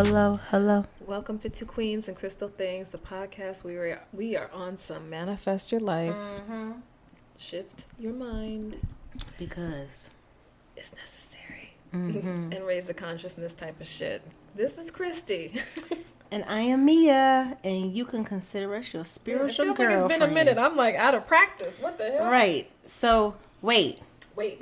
hello. Welcome to Two Queens and Crystal Things, the podcast. We are on some manifest your life, shift your mind Because it's necessary, and raise the consciousness type of shit. This is Christy, and I am Mia, and you can consider us your spiritual girlfriend. It feels like it's been a minute. I'm like out of practice. What the hell? Right. So wait. Wait.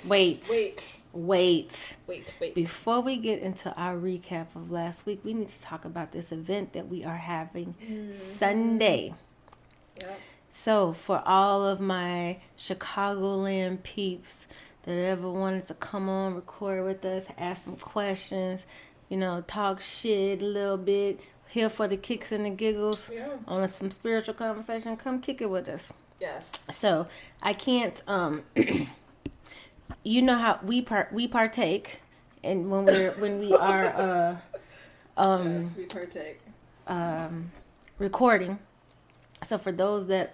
Before we get into our recap of last week, we need to talk about this event that we are having Sunday. Yep. So for all of my Chicagoland peeps that ever wanted to come on, record with us, ask some questions, talk shit a little bit, here for the kicks and the giggles, on some spiritual conversation, come kick it with us. Yes. So I can't you know how we partake, and when we are yes, we partake recording. So for those that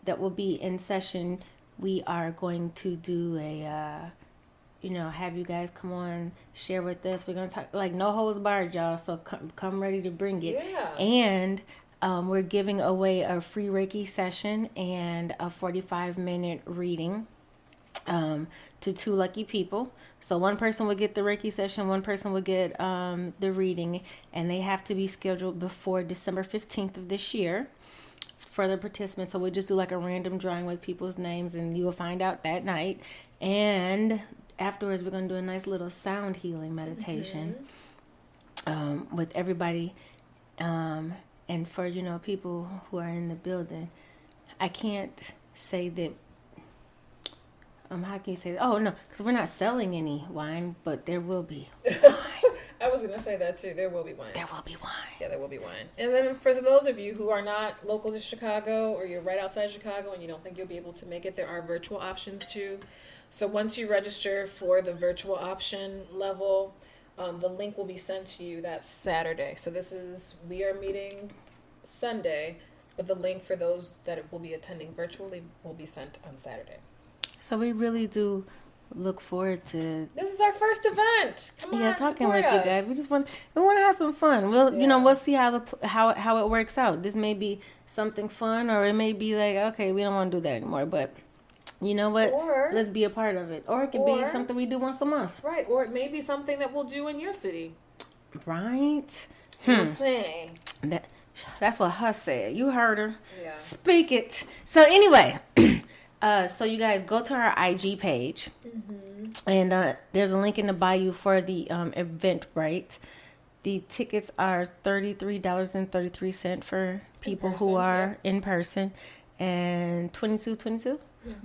will be in session, we are going to do a have you guys come on, share with us. We're gonna talk like no holds barred, y'all. So come ready to bring it. Yeah. And we're giving away a free Reiki session and a 45-minute reading to 2 lucky people. So one person will get the Reiki session, one person will get the reading, and they have to be scheduled before December 15th of this year for the participants. So we'll just do like a random drawing with people's names, and you will find out that night. And afterwards, we're going to do a nice little sound healing meditation with everybody. And for, people who are in the building, I can't say that. How can you say that? Oh, no, because we're not selling any wine, but there will be wine. I was going to say that too. There will be wine. There will be wine. Yeah, there will be wine. And then for those of you who are not local to Chicago, or you're right outside Chicago and you don't think you'll be able to make it, there are virtual options too. So once you register for the virtual option level, the link will be sent to you that Saturday. So we are meeting Sunday, but the link for those that will be attending virtually will be sent on Saturday. So we really do look forward to. This is our first event. Come on, talking with us. you guys. We want to have some fun. We'll see how it works out. This may be something fun, or it may be like, okay, we don't want to do that anymore. But you know what? Let's be a part of it. Or it could be something we do once a month. Right. Or it may be something that we'll do in your city. Right. Say. That's what her said. You heard her. Yeah. Speak it. So anyway. So you guys go to our IG page, and there's a link in the bio for the Eventbrite. The tickets are $33.33 for people who are in person, and $22.22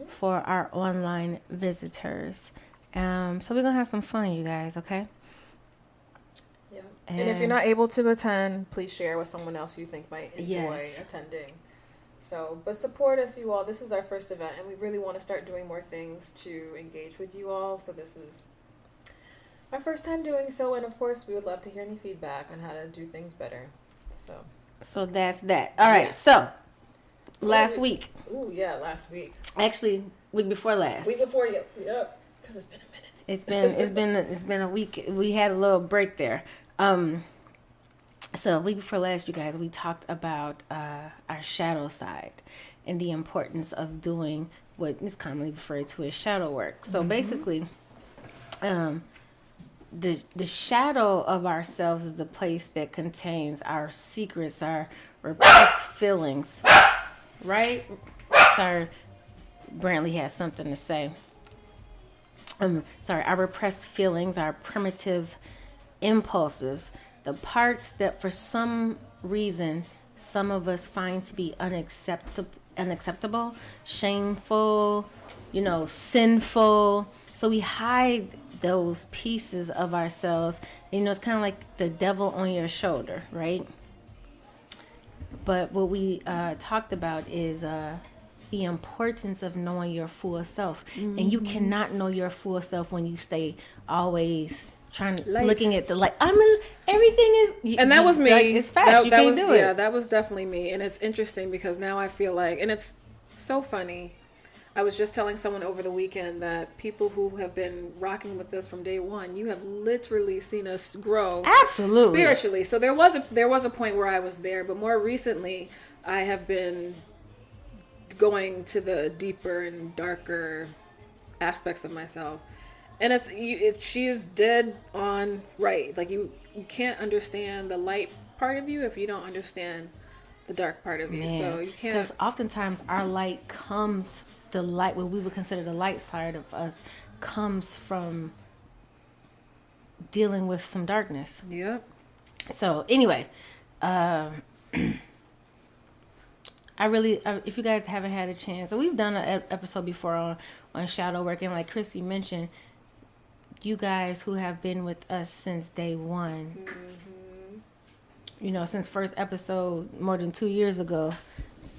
for our online visitors. So we're gonna have some fun, you guys. Okay. Yeah. And if you're not able to attend, please share with someone else you think might enjoy attending. So, but support us, you all. This is our first event, and we really want to start doing more things to engage with you all. So this is our first time doing so, and of course, we would love to hear any feedback on how to do things better. So that's that. All right. So last week. Ooh, yeah, last week. Actually, week before last. Week before, yep. Because it's been a minute. It's been a week. We had a little break there. So week before last, you guys, we talked about our shadow side and the importance of doing what is commonly referred to as shadow work. So basically, the shadow of ourselves is the place that contains our secrets, our repressed feelings. Right? Sorry, Brantley has something to say. Our repressed feelings, our primitive impulses, the parts that for some reason some of us find to be unacceptable, shameful, sinful. So we hide those pieces of ourselves. It's kind of like the devil on your shoulder, right? But what we talked about is the importance of knowing your full self. And you cannot know your full self when you stay always looking at the light. Everything is, and that was me. It's fast. You can't do it. Yeah, that was definitely me. And it's interesting because now I feel like, and it's so funny. I was just telling someone over the weekend that people who have been rocking with us from day one, you have literally seen us grow Absolutely. spiritually. So there was a point where I was there, but more recently I have been going to the deeper and darker aspects of myself. And she is dead on right. Like you can't understand the light part of you if you don't understand the dark part of you. Man. So you can't. Because oftentimes our light comes, the light, what we would consider the light side of us, comes from dealing with some darkness. Yep. So anyway, I really, if you guys haven't had a chance, so we've done an episode before on shadow work, and like Chrissy mentioned, you guys who have been with us since day one, you know, since first episode more than 2 years ago,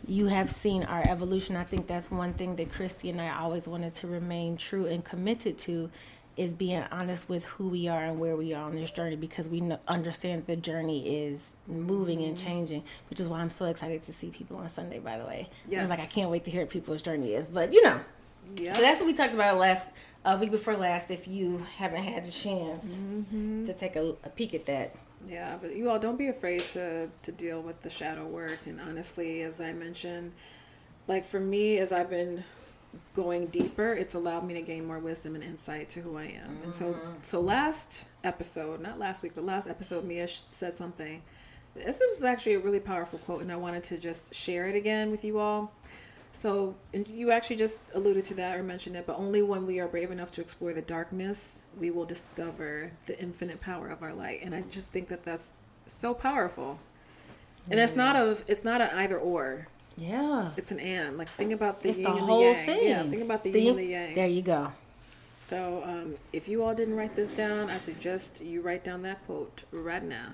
you have seen our evolution. I think that's one thing that Christy and I always wanted to remain true and committed to, is being honest with who we are and where we are on this journey, because we understand the journey is moving and changing, which is why I'm so excited to see people on Sunday, by the way. Yes. Like, I can't wait to hear what people's journey is, but you know. Yep. So that's what we talked about last week before last, if you haven't had a chance to take a peek at that. Yeah, but you all don't be afraid to deal with the shadow work. And honestly, as I mentioned, like for me, as I've been going deeper, it's allowed me to gain more wisdom and insight to who I am. And so last episode, not last week, but last episode, Mia said something. This was actually a really powerful quote, and I wanted to just share it again with you all. So, and you actually just alluded to that or mentioned it, but only when we are brave enough to explore the darkness, we will discover the infinite power of our light. And I just think that that's so powerful. And it's not an either or. Yeah. It's an and. Like, think about the It's yin the and the whole yang. thing. Yeah, think about the yin and the yang. There you go. So, if you all didn't write this down, I suggest you write down that quote right now.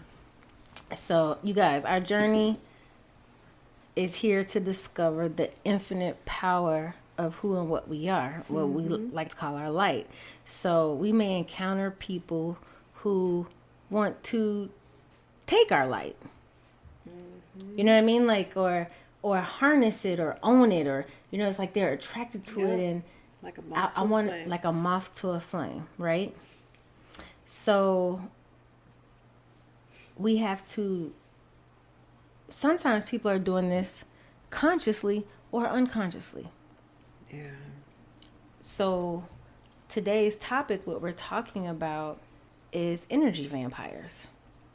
So, you guys, our journey is here to discover the infinite power of who and what we are, what we like to call our light. So we may encounter people who want to take our light. You know what I mean? Like, or harness it or own it, or, you know, it's like they're attracted to it, and like a moth I want it like a moth to a flame, right? So we have to, sometimes people are doing this consciously or unconsciously. Yeah. So today's topic, what we're talking about, is energy vampires.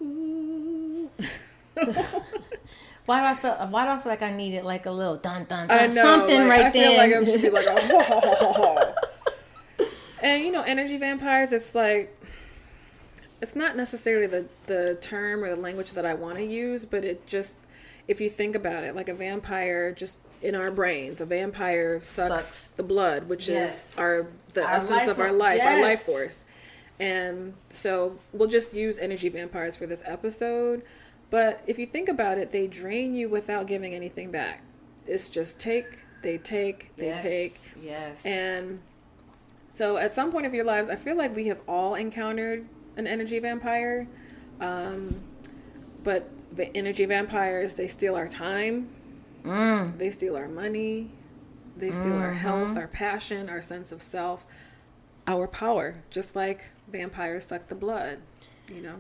Ooh. Why do I feel like I needed like a little dun dun I dun know, something like, right I there? feel like it should be like a And you know, energy vampires, it's like, it's not necessarily the term or the language that I want to use, but it just, if you think about it, like a vampire, just in our brains, a vampire sucks the blood, which is the essence of our life, our life force. And so we'll just use energy vampires for this episode. But if you think about it, they drain you without giving anything back. It's just take. Yes. And so at some point of your lives, I feel like we have all encountered an energy vampire. But the energy vampires, they steal our time. They steal our money. They steal our health, our passion, our sense of self, our power, just like vampires suck the blood, you know?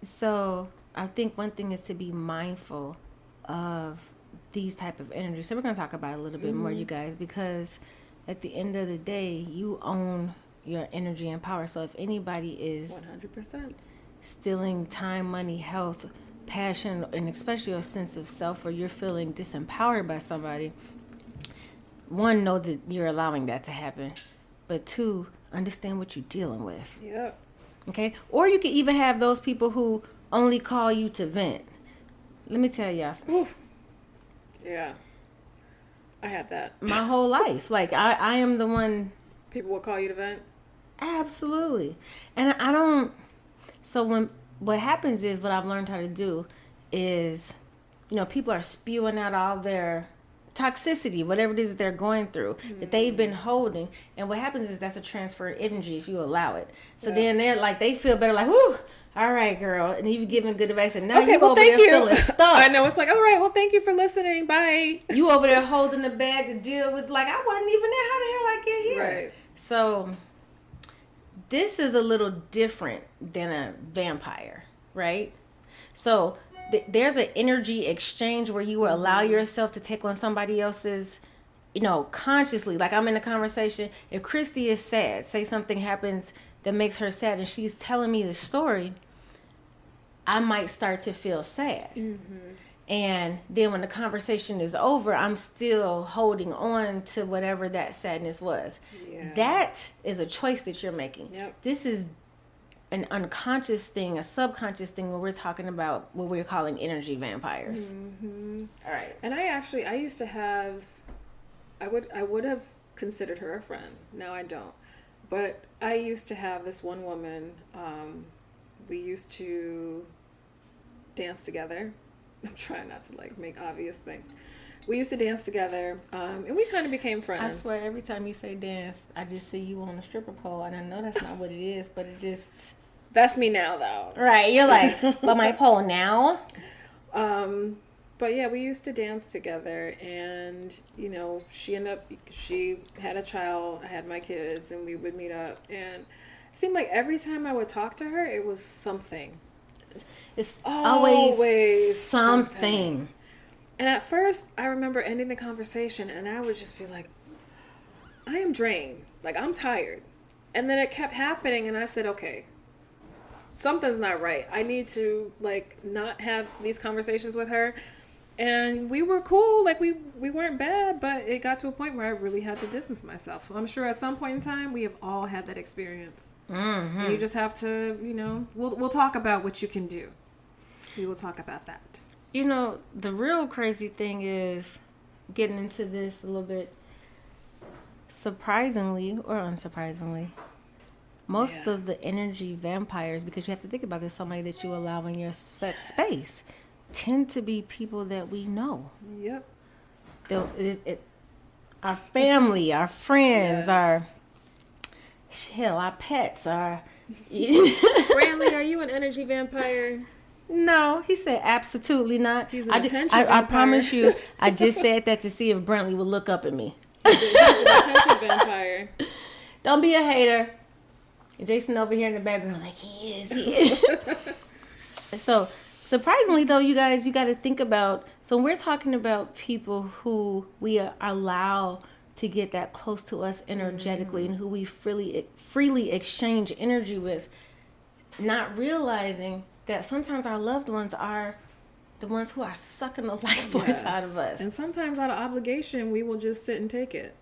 So I think one thing is to be mindful of these type of energies. So we're going to talk about it a little bit more, you guys, because at the end of the day, you own your energy and power. So if anybody is 100% stealing time, money, health, passion, and especially your sense of self, or you're feeling disempowered by somebody, one, know that you're allowing that to happen, but two, understand what you're dealing with. Yep. Okay? Or you can even have those people who only call you to vent. Let me tell y'all. Oof. Yeah. I had that. My whole life. Like, I am the one. People will call you to vent? Absolutely. And I don't. So what happens is, what I've learned how to do is, you know, people are spewing out all their toxicity, whatever it is that they're going through, that they've been holding. And what happens is that's a transfer of energy if you allow it. So then they're like, they feel better, like, whoo, all right, girl. And you've given good advice, and now you over there feeling stuck. I know, it's like, all right, well, thank you for listening. Bye. You over there holding the bag to deal with, like, I wasn't even there. How the hell I get here? Right. So this is a little different than a vampire, right? So there's an energy exchange where you will allow yourself to take on somebody else's, consciously. Like, I'm in a conversation. If Christy is sad, say something happens that makes her sad, and she's telling me the story, I might start to feel sad. And then when the conversation is over, I'm still holding on to whatever that sadness was. Yeah. That is a choice that you're making. Yep. This is an unconscious thing, a subconscious thing, when we're talking about what we're calling energy vampires. All right. And I used to have, I would have considered her a friend. Now I don't. But I used to have this one woman, we used to dance together. I'm trying not to make obvious things. We used to dance together, and we kind of became friends. I swear, every time you say dance, I just see you on a stripper pole, and I know that's not what it is, but it just... That's me now, though. Right, you're like, but my pole now? But yeah, we used to dance together, and, she had a child, I had my kids, and we would meet up, and it seemed like every time I would talk to her, it was something. It's always something. And at first, I remember ending the conversation, and I would just be like, I am drained. Like, I'm tired. And then it kept happening, and I said, okay, something's not right. I need to, not have these conversations with her. And we were cool. We weren't bad, but it got to a point where I really had to distance myself. So I'm sure at some point in time, we have all had that experience. Mm-hmm. And you just have to, we'll talk about what you can do. We will talk about that. The real crazy thing is, getting into this a little bit, surprisingly or unsurprisingly, most of the energy vampires, because you have to think about this, somebody that you allow in your space, tend to be people that we know. Yep. Our family, our friends, our pets, our... Brantley, are you an energy vampire? No, he said absolutely not. He's an attention vampire. I promise you, I just said that to see if Brantley would look up at me. He's an attention vampire. Don't be a hater. Jason over here in the background, like, he is. So, surprisingly, though, you guys, you got to think about, so we're talking about people who we allow to get that close to us energetically, and who we freely exchange energy with, not realizing that sometimes our loved ones are the ones who are sucking the life force out of us. And sometimes out of obligation, we will just sit and take it.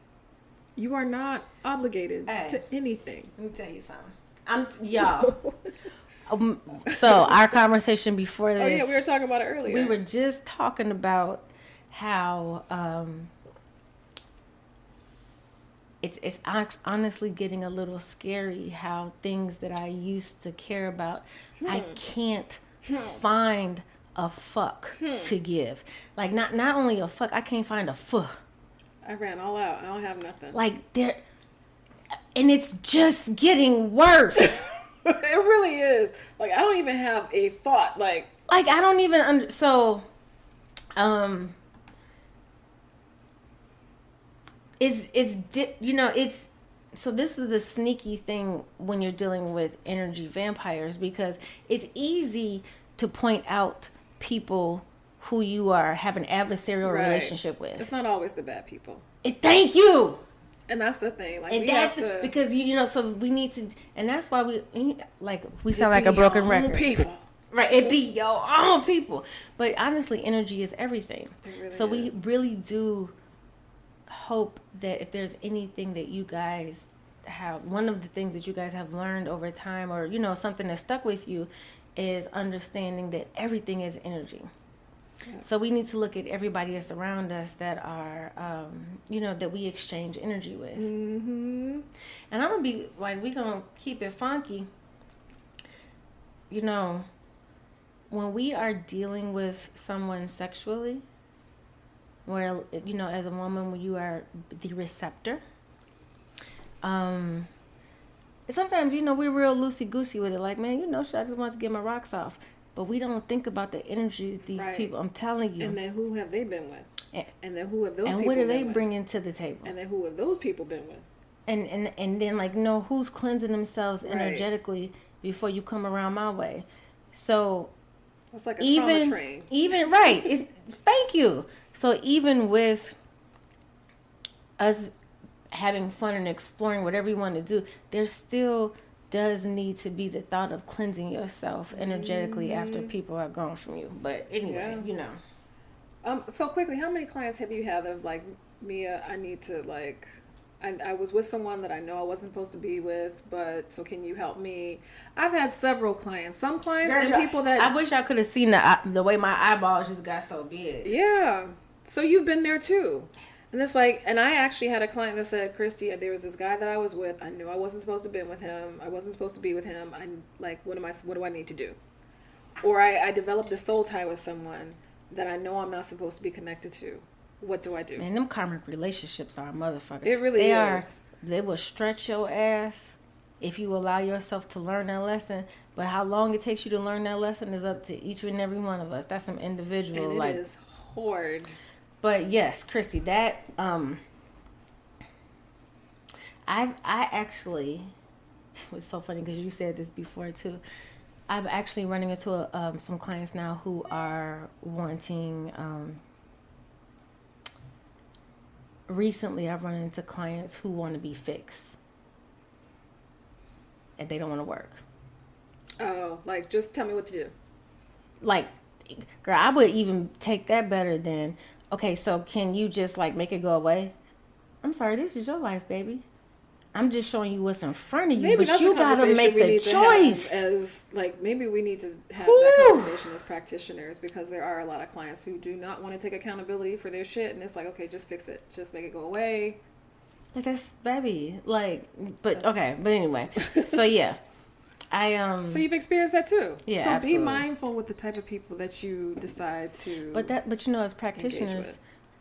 You are not obligated to anything. Let me tell you something. Y'all. So our conversation before this. Oh yeah, we were talking about it earlier. We were just talking about how it's honestly getting a little scary how things that I used to care about, I can't find a fuck to give. Like, not only a fuck, I can't find a fuck. I ran all out. I don't have nothing. And it's just getting worse. It really is. I don't even have a thought. I don't even so this is the sneaky thing when you're dealing with energy vampires, because it's easy to point out people who you have an adversarial relationship with. It's not always the bad people. Thank you. And that's the thing. Because so we need to, and that's why we sound like a broken record. People. Right, it be your own people. But honestly, energy is everything. It really so is. We really do hope that if there's anything that you guys have, one of the things that you guys have learned over time, or something that stuck with you, is understanding that everything is energy. Yeah. So we need to look at everybody that's around us that are, that we exchange energy with. Mm-hmm. And I'm going to be we're going to keep it funky. When we are dealing with someone sexually, where, you know, as a woman, when you are the receptor, sometimes, you know, we're real loosey-goosey with it. Like, man, you know, I just want to get my rocks off. But we don't think about the energy of these people. I'm telling you. And then who have they been with? And then who have those people been with? And what are they bringing bringing to the table? And then who have those people been with? And then, like, you know, who's cleansing themselves energetically before you come around my way? So it's like a trauma train. Even right. Thank you. So even with us having fun and exploring whatever you want to do, there still does need to be the thought of cleansing yourself energetically after people are gone from you. But anyway, you know. So quickly, how many clients have you had of like, Mia, I need to like, I was with someone that I know I wasn't supposed to be with, but so can you help me? I've had several clients. Some clients and people that... I wish I could have seen the way my eyeballs just got so big. Yeah. So you've been there too. And it's like, and I actually had a client that said, Christy, there was this guy that I was with. I knew I wasn't supposed to be with him. I wasn't supposed to be with him. I'm like, what do I need to do? Or I developed a soul tie with someone that I know I'm not supposed to be connected to. What do I do? Man, them karmic relationships are a motherfucker. It really is. They will stretch your ass if you allow yourself to learn that lesson. But how long it takes you to learn that lesson is up to each and every one of us. That's some individual. And it is hard. But yes, Christy, that I actually, it was so funny because you said this before too. I'm actually running into some clients now who are wanting. Recently, I've run into clients who want to be fixed, and they don't want to work. Oh, like just tell me what to do. Like, girl, I would even take that better than. Okay, so can you just like make it go away? I'm sorry, this is your life, baby. I'm just showing you what's in front of you, maybe but you gotta make the choice. As like, maybe we need to have that conversation as practitioners, because there are a lot of clients who do not want to take accountability for their shit, and it's like, okay, just fix it, just make it go away. That's baby, like, but okay, but anyway, so yeah. So you've experienced that too. Yeah, so absolutely. Be mindful with the type of people that you decide to. But you know, as practitioners,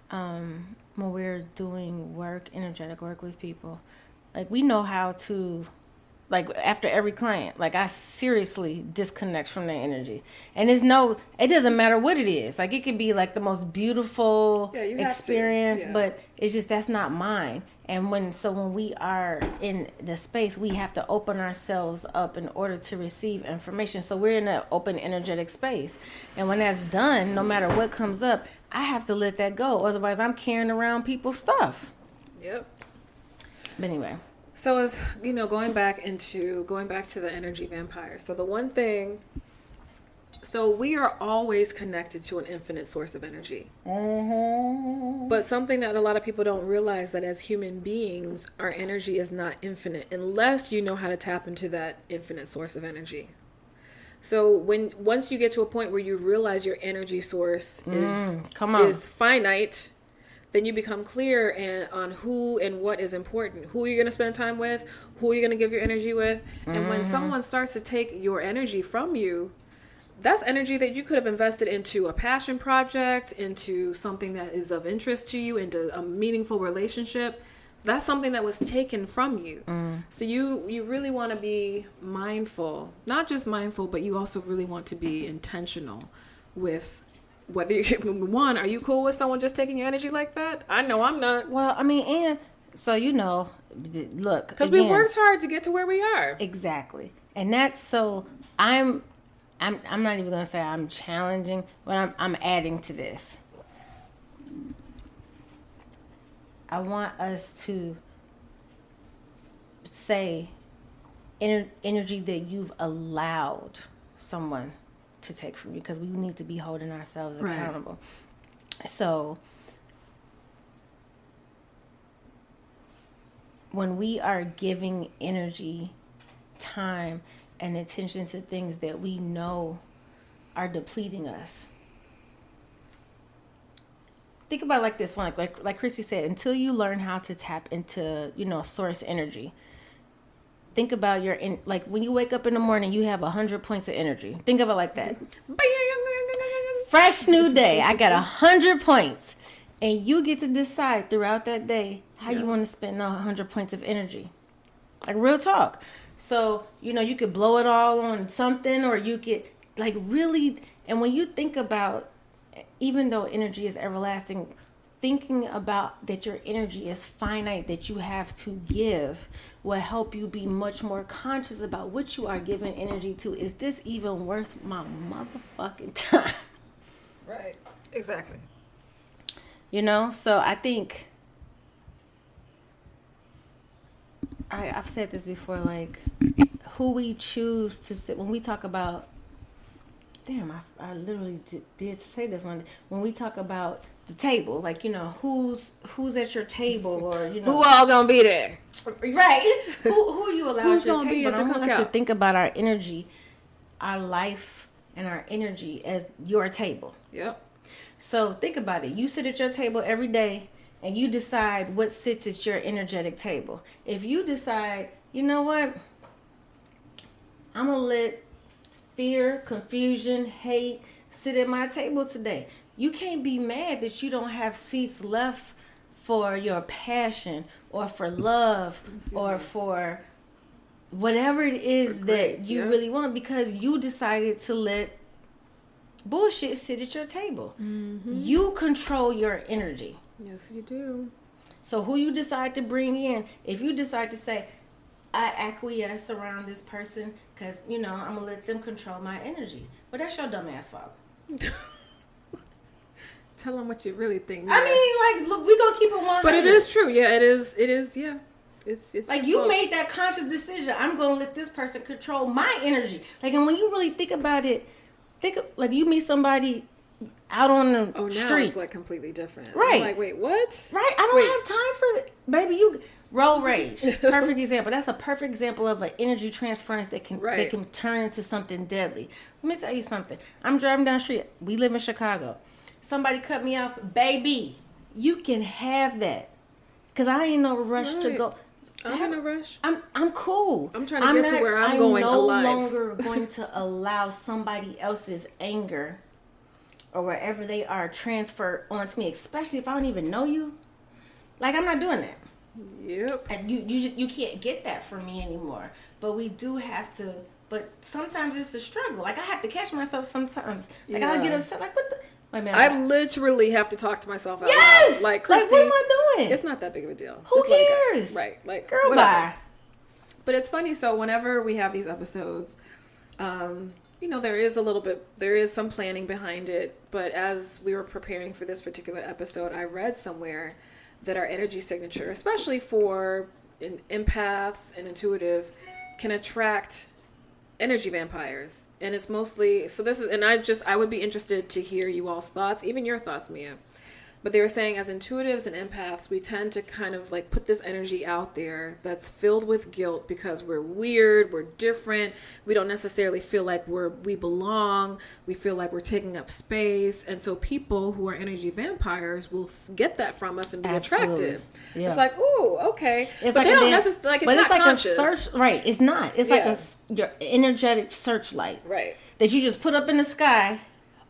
when we're doing energetic work with people, like we know how to, like after every client, like I seriously disconnect from their energy, and it doesn't matter what it is. Like it could be like the most beautiful experience, but it's just that's not mine. And when we are in the space, we have to open ourselves up in order to receive information. So we're in an open energetic space. And when that's done, no matter what comes up, I have to let that go. Otherwise, I'm carrying around people's stuff. Yep. But anyway. So as, you know, going back to the energy vampire. So the one thing... So we are always connected to an infinite source of energy. Mm-hmm. But something that a lot of people don't realize, that as human beings, our energy is not infinite unless you know how to tap into that infinite source of energy. So once you get to a point where you realize your energy source is finite, then you become clear on who and what is important, who you're going to spend time with, who you're going to give your energy with. Mm-hmm. And when someone starts to take your energy from you, that's energy that you could have invested into a passion project, into something that is of interest to you, into a meaningful relationship. That's something that was taken from you. So you really want to be mindful, not just mindful, but you also really want to be intentional with whether one, are you cool with someone just taking your energy like that? I know I'm not. Well, I mean, and so, you know, look. Because we worked hard to get to where we are. Exactly. And that's so I'm not even going to say I'm challenging, but I'm adding to this. I want us to say energy that you've allowed someone to take from you, because we need to be holding ourselves accountable. Right. So when we are giving energy, time, and attention to things that we know are depleting us, think about it like this one, like Christy said, until you learn how to tap into, you know, source energy. Think about like when you wake up in the morning, you have 100 points of energy. Think of it like that. Fresh new day. I got 100 points. And you get to decide throughout that day how you want to spend 100 points of energy. Like, real talk. So, you could blow it all on something, or you could, like, really. And when you think about, even though energy is everlasting, thinking about that your energy is finite, that you have to give, will help you be much more conscious about what you are giving energy to. Is this even worth my motherfucking time? Right. Exactly. So I think I've said this before, like, who we choose to sit when we talk about, damn, I literally did say this one, when we talk about the table, like, who's at your table, or, who all gonna be there, right? who you allow Who's at your gonna be table. at the I want us to cookout? think about our energy, our life, and our energy as your table. Yep. So think about it. You sit at your table every day and you decide what sits at your energetic table. If you decide, you know what, I'm going to let fear, confusion, hate sit at my table today. You can't be mad that you don't have seats left for your passion, or for love, or for whatever it is that you really want, because you decided to let bullshit sit at your table. You control your energy. Yes, you do. So who you decide to bring in, if you decide to say, I acquiesce around this person because, I'm going to let them control my energy. Well, that's your dumb ass fault. Tell them what you really think. I mean, like, look, we're going to keep it 100. But it is true. Yeah, it is, yeah. It's like, you made that conscious decision. I'm going to let this person control my energy. Like, and when you really think about it, like, you meet somebody out on the street. Now it's like completely different. Right. I'm like, wait, what? Right. I don't have time for it. Baby, you road rage. Perfect example. That's a perfect example of an energy transference that can turn into something deadly. Let me tell you something. I'm driving down the street. We live in Chicago. Somebody cut me off. Baby, you can have that. Because I ain't no rush to go. I'm in a rush. I'm cool. I'm trying to get to where I'm going alive. I'm no longer going to allow somebody else's anger or wherever they are transfer onto me, especially if I don't even know you. Like, I'm not doing that. Yep. And you can't get that from me anymore. But we do have to. But sometimes it's a struggle. Like, I have to catch myself sometimes. Like, I'll get upset. Like, what the? Wait a minute. I literally have to talk to myself out yes! loud. Like, Christy, what am I doing? It's not that big of a deal. Who Just let cares? it go. Right. Like, girl, whatever. bye. But it's funny. So whenever we have these episodes, there is some planning behind it. But as we were preparing for this particular episode, I read somewhere that our energy signature, especially for empaths and intuitive, can attract energy vampires. And it's mostly, I would be interested to hear you all's thoughts, even your thoughts, Mia. But they were saying, as intuitives and empaths, we tend to kind of like put this energy out there that's filled with guilt because we're weird, we're different, we don't necessarily feel like we belong, we feel like we're taking up space. And so people who are energy vampires will get that from us and be attracted. Yeah. It's like, ooh, okay. But like they don't necessarily, like, it's not like conscious. A search, right, it's not. It's like your energetic searchlight. Right. That you just put up in the sky.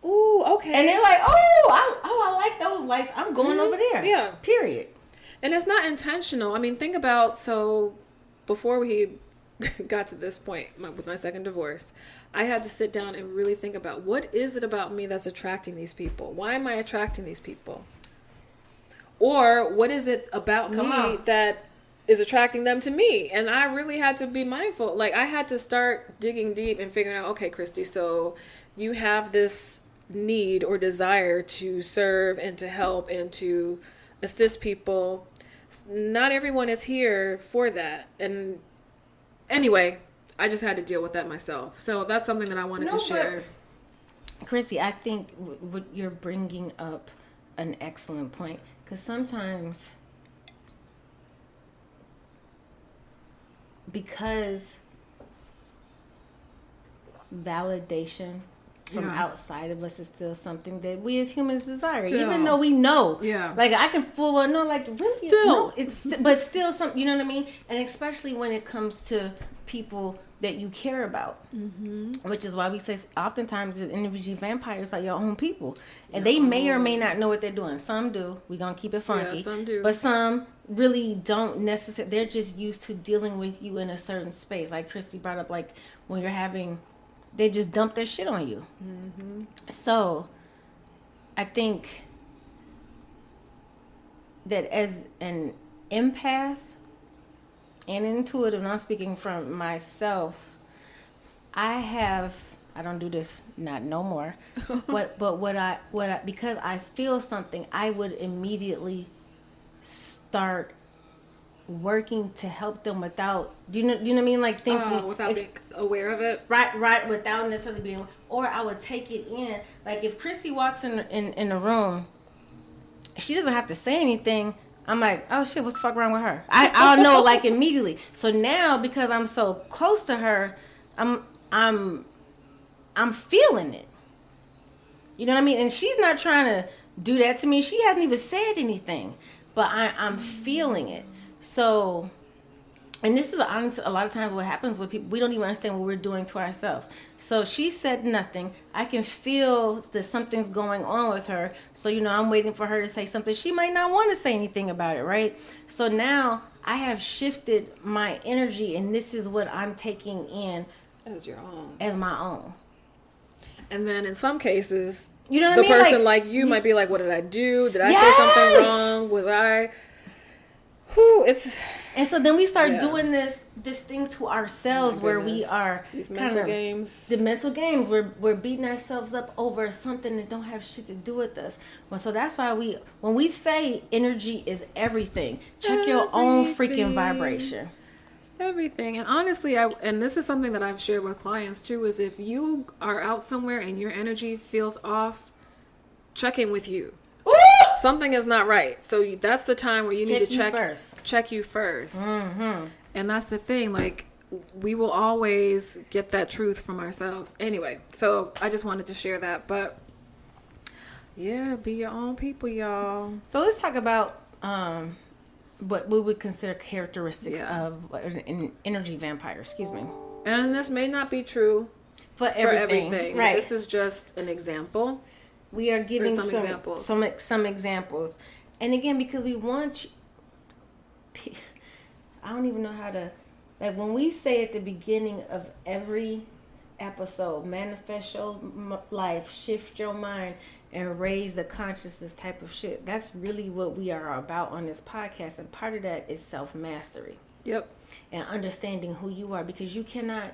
Ooh, okay. And they're like, I like those lights. I'm going over there. Yeah. Period. And it's not intentional. I mean, think about, so before we got to this point with my second divorce, I had to sit down and really think about, what is it about me that's attracting these people? Why am I attracting these people? Or what is it about me that is attracting them to me? And I really had to be mindful. Like, I had to start digging deep and figuring out, okay, Christy, so you have this need or desire to serve and to help and to assist people. Not everyone is here for that. And anyway, I just had to deal with that myself. So that's something that I wanted to share. Chrissy, I think what you're bringing up an excellent point, because sometimes because validation from outside of us is still something that we as humans desire, even though we know. Yeah. Like, I can full well know, like, really, but still something, you know what I mean? And especially when it comes to people that you care about. Which is why we say oftentimes the energy vampires are your own people, and they may or may not know what they're doing. Some do. We're gonna keep it funky. Yeah, some do. But some really don't necessarily. They're just used to dealing with you in a certain space. Like Christy brought up, like when you're having, they just dump their shit on you. So I think that as an empath and intuitive, and I'm speaking from myself, I don't do this not no more, but what I because I feel something, I would immediately start working to help them without, do you know what I mean, like thinking without being aware of it. right, without necessarily being, or I would take it in. Like if Christy walks in a room, she doesn't have to say anything. I'm like, oh shit, what's the fuck wrong with her? I'll know like immediately. So now because I'm so close to her, I'm feeling it. You know what I mean? And she's not trying to do that to me. She hasn't even said anything, but I'm feeling it. So, and this is honestly a lot of times what happens with people. We don't even understand what we're doing to ourselves. So she said nothing. I can feel that something's going on with her. So, I'm waiting for her to say something. She might not want to say anything about it, right? So now I have shifted my energy, and this is what I'm taking in As your own. as my own. And then in some cases, You know what the I mean? person like you might be like, what did I do? Did I say something wrong? Was I... And so then we start doing this thing to ourselves where we are these mental games. The mental games. We're beating ourselves up over something that don't have shit to do with us. Well, so that's why when we say energy is everything, check your own freaking vibration. Everything. And honestly, and this is something that I've shared with clients too, is if you are out somewhere and your energy feels off, check in with you. Ooh! Something is not right. So that's the time where you need to check you first. Mm-hmm. And that's the thing. Like, we will always get that truth from ourselves. Anyway, so I just wanted to share that. But yeah, be your own people, y'all. So let's talk about what we would consider characteristics of an energy vampire. Excuse me. And this may not be true for everything. Right. This is just an example. We are giving some examples. Some examples. And again, because we want I don't even know how to, like when we say at the beginning of every episode, manifest your life, shift your mind, and raise the consciousness type of shit. That's really what we are about on this podcast. And part of that is self-mastery. Yep. And understanding who you are, because you cannot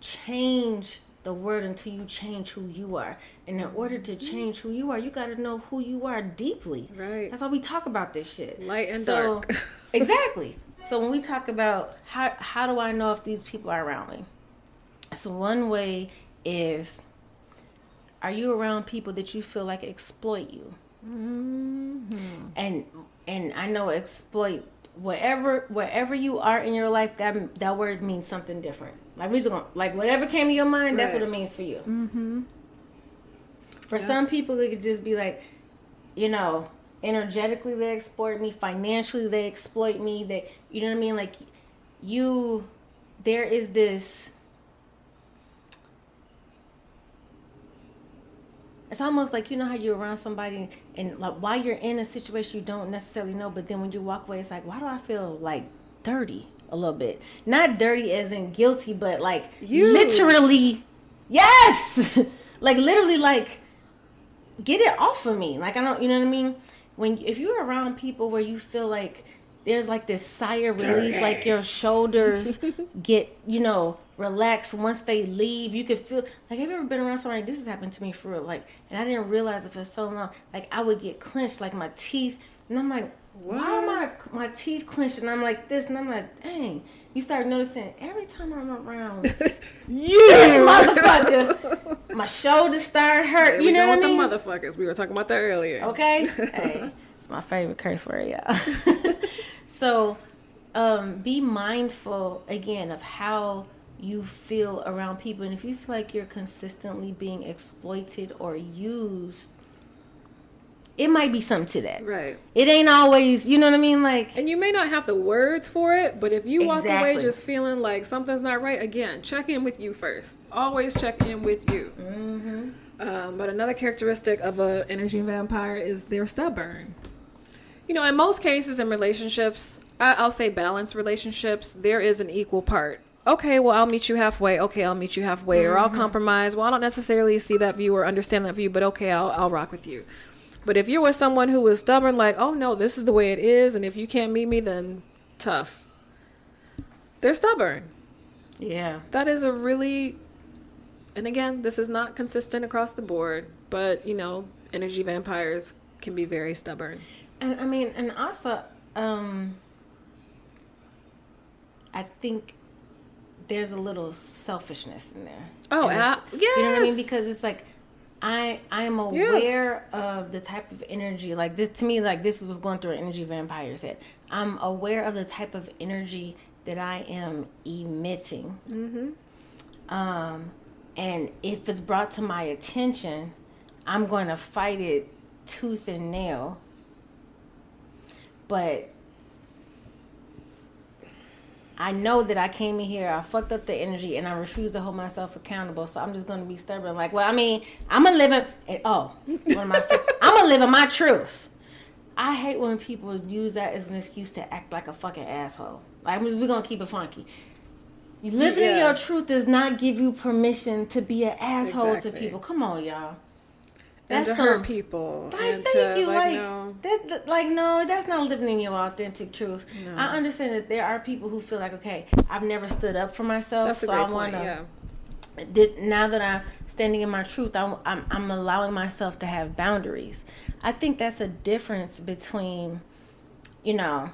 change the word until you change who you are. And in order to change who you are, you got to know who you are deeply. Right. That's why we talk about this shit. Light and dark. Exactly. So when we talk about how do I know if these people are around me? So one way is, are you around people that you feel like exploit you? Mm-hmm. And I know exploit, wherever you are in your life, that word means something different. Like we just gonna, like whatever came to your mind, that's what it means for you. Mm-hmm. For some people, it could just be like, energetically they exploit me, financially they exploit me. They, you know what I mean? Like there is this. It's almost like, how you're around somebody and like while you're in a situation you don't necessarily know, but then when you walk away, it's like, why do I feel like dirty a little bit? Not dirty as in guilty, but like literally, yes, like literally, like get it off of me. Like I don't, you know what I mean? If you're around people where you feel like there's like this sigh of relief, like your shoulders get, relax once they leave. You could feel like, have you ever been around somebody? This has happened to me for real, like, and I didn't realize it for so long. Like I would get clenched, like my teeth, and I'm like, why are my teeth clenched? And I'm like this, and I'm like, dang. You start noticing every time I'm around this motherfucker, my shoulders start hurt. You know what I mean? The motherfuckers. We were talking about that earlier. Okay. Hey, it's my favorite curse word, y'all. So, be mindful again of how you feel around people, and if you feel like you're consistently being exploited or used, it might be something to that. Right. It ain't always, you know what I mean? Like, and you may not have the words for it, but if you walk away Exactly. just feeling like something's not right, again, check in with you first. Always check in with you. But another characteristic of an energy vampire is they're stubborn. You know, in most cases in relationships, I'll say balanced relationships, there is an equal part. Okay, well, I'll meet you halfway. Okay, I'll meet you halfway. Or I'll compromise. Well, I don't necessarily see that view or understand that view, but okay, I'll rock with you. But if you're with someone who is stubborn, like, oh no, this is the way it is, and if you can't meet me, then tough. They're stubborn. yeah. That is a really, and again, this is not consistent across the board, but you know, energy vampires can be very stubborn. And I mean, and also, I think there's a little selfishness in there. Oh, And it's- yes. You know what I mean? Because it's like, I'm aware of the type of energy, like this, to me, like this is what's going through an energy vampire's head. I'm aware of the type of energy that I am emitting. And if it's brought to my attention, I'm going to fight it tooth and nail. But I know that I came in here, I fucked up the energy, and I refuse to hold myself accountable. So I'm just going to be stubborn. Like, well, I mean, I'm going to live in, I'm going to live in my truth. I hate when people use that as an excuse to act like a fucking asshole. Like, we're going to keep it funky. Living in your truth does not give you permission to be an asshole to people. Come on, y'all. And to hurt people. Like, and thank to, you. like, No, that's not living in your authentic truth. No. I understand that there are people who feel like, okay, I've never stood up for myself, That's a so great I point, want yeah. to. Now that I'm standing in my truth, I'm allowing myself to have boundaries. I think that's a difference between, you know,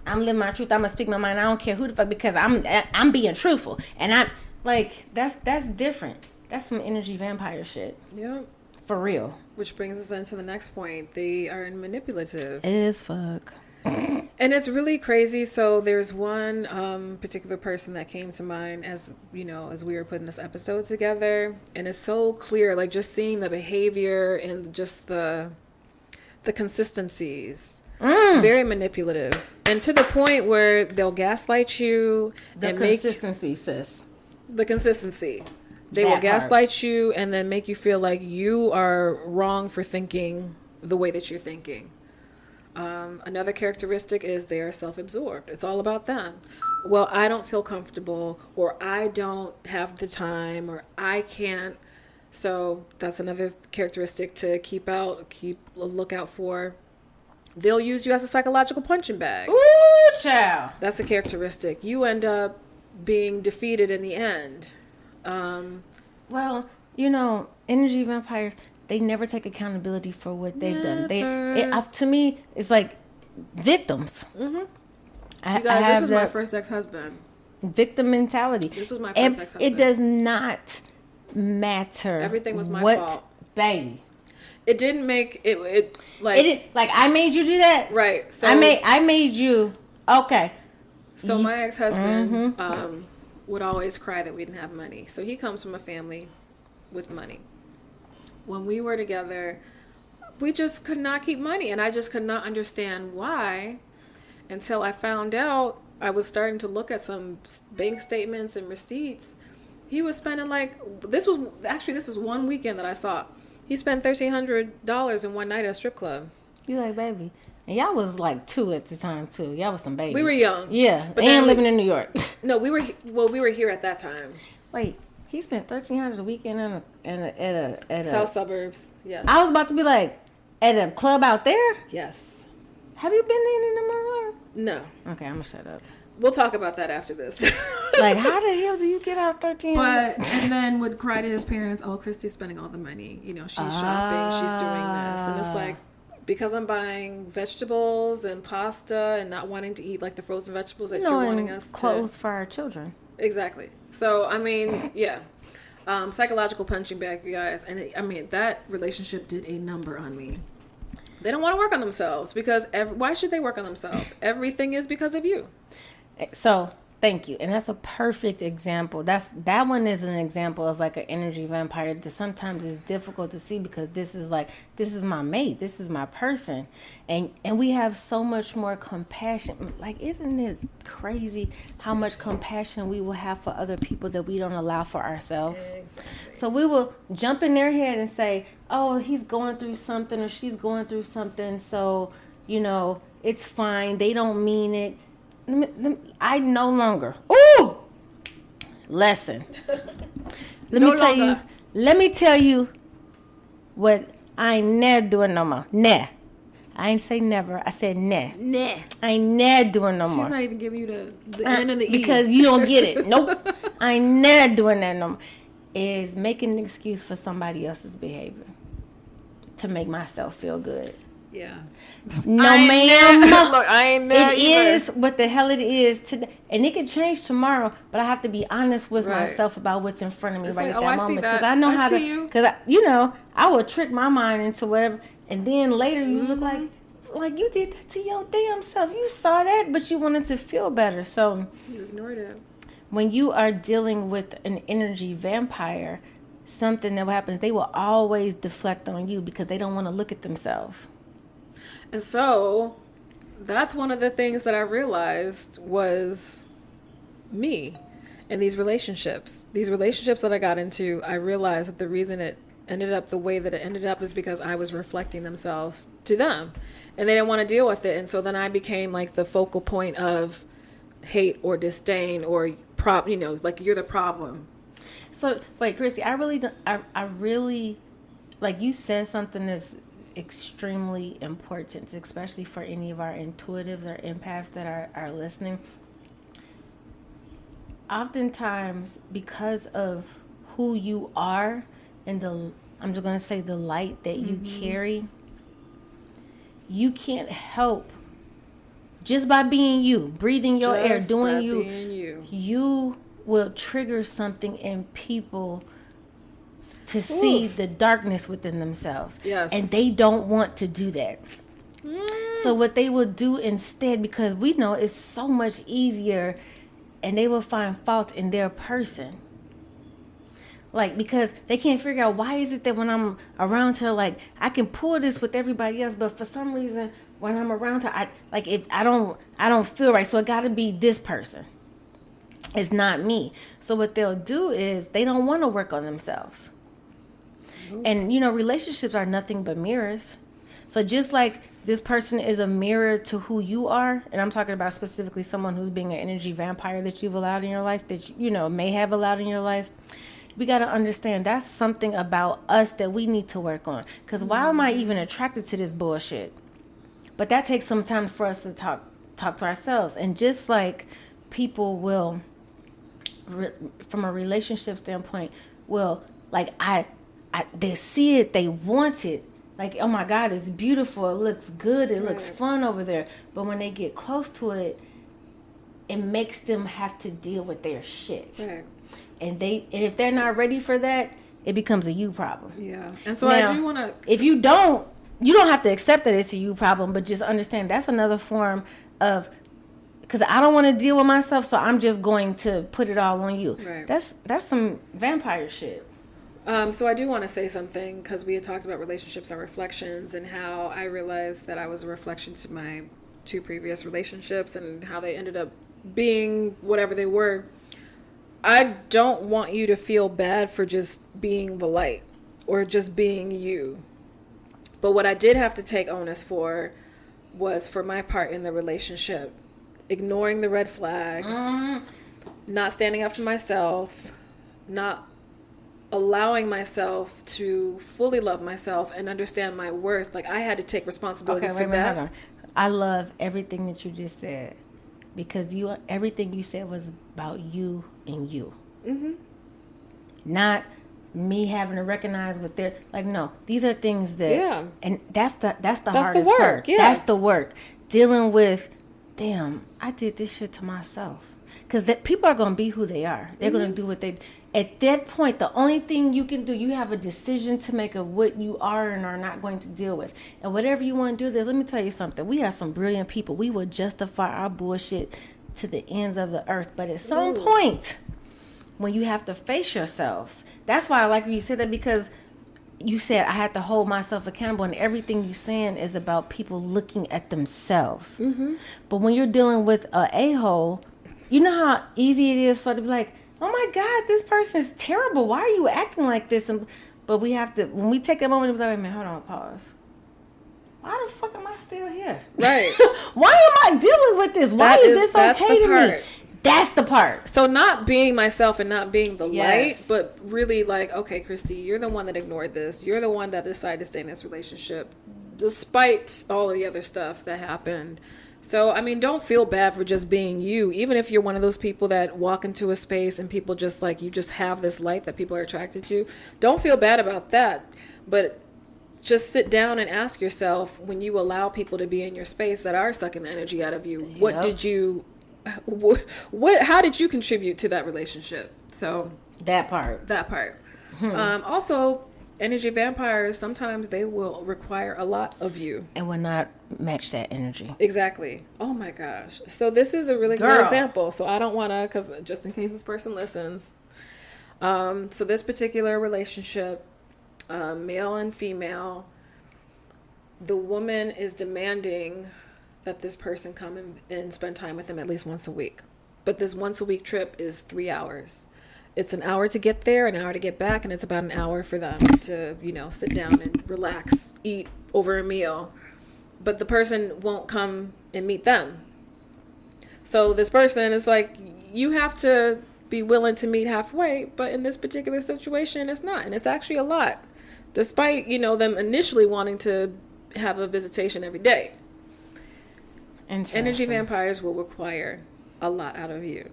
I'm living my truth. I'm gonna speak my mind. I don't care who the fuck, because I'm being truthful, and I'm like, that's different. That's some energy vampire shit. Yeah. For real. Which brings us into the next point. They are manipulative. It is fuck. And it's really crazy. So there's one particular person that came to mind as, you know, as we were putting this episode together. And it's so clear, like just seeing the behavior and just the consistencies. Very manipulative. And to the point where they'll gaslight you. The and consistency, sis. The consistency. They That will gaslight you and then make you feel like you are wrong for thinking the way that you're thinking. Another characteristic is they are self-absorbed. It's all about them. Well, I don't feel comfortable, or I don't have the time, or I can't. So that's another characteristic to keep a lookout for. They'll use you as a psychological punching bag. Ooh, child. That's a characteristic. You end up being defeated in the end. Well, you know, energy vampires, they never take accountability for what they've done. To me, it's like victims. Mm-hmm. I You guys, this was my that first ex-husband. victim mentality. This was my first ex-husband. It does not matter. Everything was my what, fault. Baby. It didn't make it like Like, I made you do that. right. So I made you. Okay. So my ex-husband would always cry that we didn't have money. So he comes from a family with money. When we were together, we just could not keep money, and I just could not understand why until I found out. I was starting to look at some bank statements and receipts. He was spending this was one weekend that I saw. He spent $1,300 in one night at a strip club. You like, baby. And y'all was like 2 at the time too. Y'all was some babies. We were young. Yeah, But and then living in New York. No, we were here at that time. Wait, he spent $1,300 a weekend at a South suburbs. Yes. I was about to be like, at a club out there. Yes. Have you been in the No. Okay, I'm gonna shut up. We'll talk about that after this. Like, how the hell do you get out $1,300? And then would cry to his parents, "Oh, Christy's spending all the money. You know, she's shopping, she's doing this," and it's like, because I'm buying vegetables and pasta and not wanting to eat like the frozen vegetables that you're wanting us to. Clothes for our children. Exactly. So I mean, yeah, psychological punching bag, you guys, and that relationship did a number on me. They don't want to work on themselves because why should they work on themselves? Everything is because of you. So Thank you. And that's a perfect example. That one is an example of like an energy vampire that sometimes is difficult to see because this is my mate. This is my person. And we have so much more compassion. Like, isn't it crazy how much compassion we will have for other people that we don't allow for ourselves? Exactly. So we will jump in their head and say, oh, he's going through something or she's going through something. So, it's fine. They don't mean it. I no longer. Ooh, lesson. Let me tell you what I ain't never doing no more. Nah, I ain't say never. I said nah. Nah. I ain't never doing no more. She's not even giving you the N and the E because you don't get it. Nope. I ain't never doing that no more. Is making an excuse for somebody else's behavior to make myself feel good. Yeah. No, ma'am. Look, I ain't there It either. is what the hell it is today, and it can change tomorrow. But I have to be honest with myself about what's in front of me It's right like, at that I moment, see that. because I know how to. You. Because I will trick my mind into whatever, and then later you look like you did that to your damn self. You saw that, but you wanted to feel better. So You ignored it. when you are dealing with an energy vampire, something that happens, they will always deflect on you because they don't want to look at themselves. And so that's one of the things that I realized was me in these relationships. These relationships that I got into, I realized that the reason it ended up the way that it ended up is because I was reflecting themselves to them. And they didn't want to deal with it. And so then I became like the focal point of hate or disdain or like you're the problem. So wait, Chrissy, I really like you said something that's extremely important, especially for any of our intuitives or empaths that are listening. Oftentimes, because of who you are and I'm just going to say the light that you carry, you can't help just by being you, breathing your air, doing you will trigger something in people to see the darkness within themselves. Yes. And they don't want to do that. So what they will do instead, because we know it's so much easier, and they will find fault in their person. Like, because they can't figure out why is it that when I'm around her, like, I can pull this with everybody else, but for some reason when I'm around her, I don't feel right. So it got to be this person. It's not me. So what they'll do is they don't want to work on themselves. And, relationships are nothing but mirrors. So just like this person is a mirror to who you are, and I'm talking about specifically someone who's being an energy vampire that you've allowed in your life, that, may have allowed in your life, we got to understand that's something about us that we need to work on. Because why am I even attracted to this bullshit? But that takes some time for us to talk to ourselves. And just like people will, from a relationship standpoint, will, like, they see it, they want it. Like, oh my God, it's beautiful. It looks good. It looks fun over there. But when they get close to it, it makes them have to deal with their shit. Right. And if they're not ready for that, it becomes a you problem. Yeah. And so now, I do want to... If you don't have to accept that it's a you problem, but just understand that's another form of... Because I don't want to deal with myself, so I'm just going to put it all on you. Right. That's some vampire shit. So I do want to say something, because we had talked about relationships and reflections and how I realized that I was a reflection to my 2 previous relationships and how they ended up being whatever they were. I don't want you to feel bad for just being the light or just being you. But what I did have to take onus for was for my part in the relationship, ignoring the red flags, not standing up for myself, not allowing myself to fully love myself and understand my worth. Like, I had to take responsibility for that. Hold on. I love everything that you just said, because everything you said was about you and you. Mm-hmm. Not me having to recognize what they're like. No, these are things that, and that's the hardest part. Yeah. That's the work. Dealing with, damn, I did this shit to myself. Because people are going to be who they are. They're going to do what they... At that point, the only thing you can do, you have a decision to make of what you are and are not going to deal with. And whatever you want to do, let me tell you something. We are some brilliant people. We will justify our bullshit to the ends of the earth. But at some point, when you have to face yourselves, that's why I like when you said that, because you said I had to hold myself accountable, and everything you're saying is about people looking at themselves. But when you're dealing with a a-hole, you know how easy it is for it to be like, oh my God, this person is terrible. Why are you acting like this? But we have to, when we take a moment, it's like, wait a minute, hold on, pause. Why the fuck am I still here? Right. Why am I dealing with this? Why is this okay to me? That's the part. So not being myself and not being the Yes. light, but really like, okay, Christy, you're the one that ignored this. You're the one that decided to stay in this relationship despite all of the other stuff that happened. So, I mean, don't feel bad for just being you. Even if you're one of those people that walk into a space and people just like, you just have this light that people are attracted to. Don't feel bad about that. But just sit down and ask yourself, when you allow people to be in your space that are sucking the energy out of you, what did you... how did you contribute to that relationship? So that part. Also, energy vampires, sometimes they will require a lot of you And will not match that energy. Exactly. Oh my gosh. So this is a really good example. So I don't want to, because just in case this person listens, so this particular relationship, male and female, the woman is demanding that this person come and spend time with them at least once a week. But this once a week trip is 3 hours. It's an hour to get there, an hour to get back, and it's about an hour for them to, sit down and relax, eat over a meal. But the person won't come and meet them. So this person is like, you have to be willing to meet halfway, but in this particular situation, it's not. And it's actually a lot, despite, them initially wanting to have a visitation every day. Energy vampires will require a lot out of you.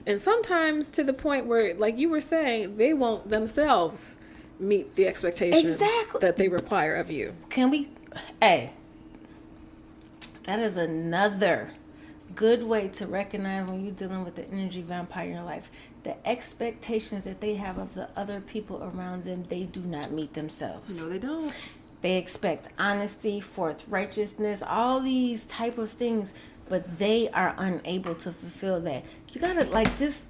And sometimes to the point where, like you were saying, they won't themselves meet the expectations that they require of you. That is another good way to recognize when you're dealing with the energy vampire in your life. The expectations that they have of the other people around them, they do not meet themselves. No, they don't. They expect honesty, forthrighteousness, all these type of things, but they are unable to fulfill that. You gotta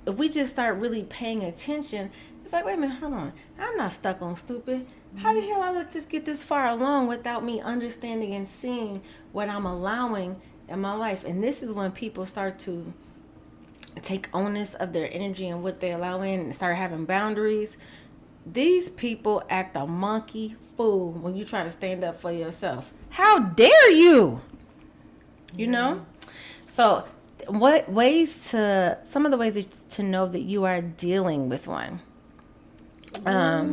if we just start really paying attention, it's like, wait a minute, hold on. I'm not stuck on stupid. How the hell I let this get this far along without me understanding and seeing what I'm allowing in my life? And this is when people start to take onus of their energy and what they allow in and start having boundaries. These people act a monkey fool when you try to stand up for yourself. How dare you? You know? So some of the ways to know that you are dealing with one. Are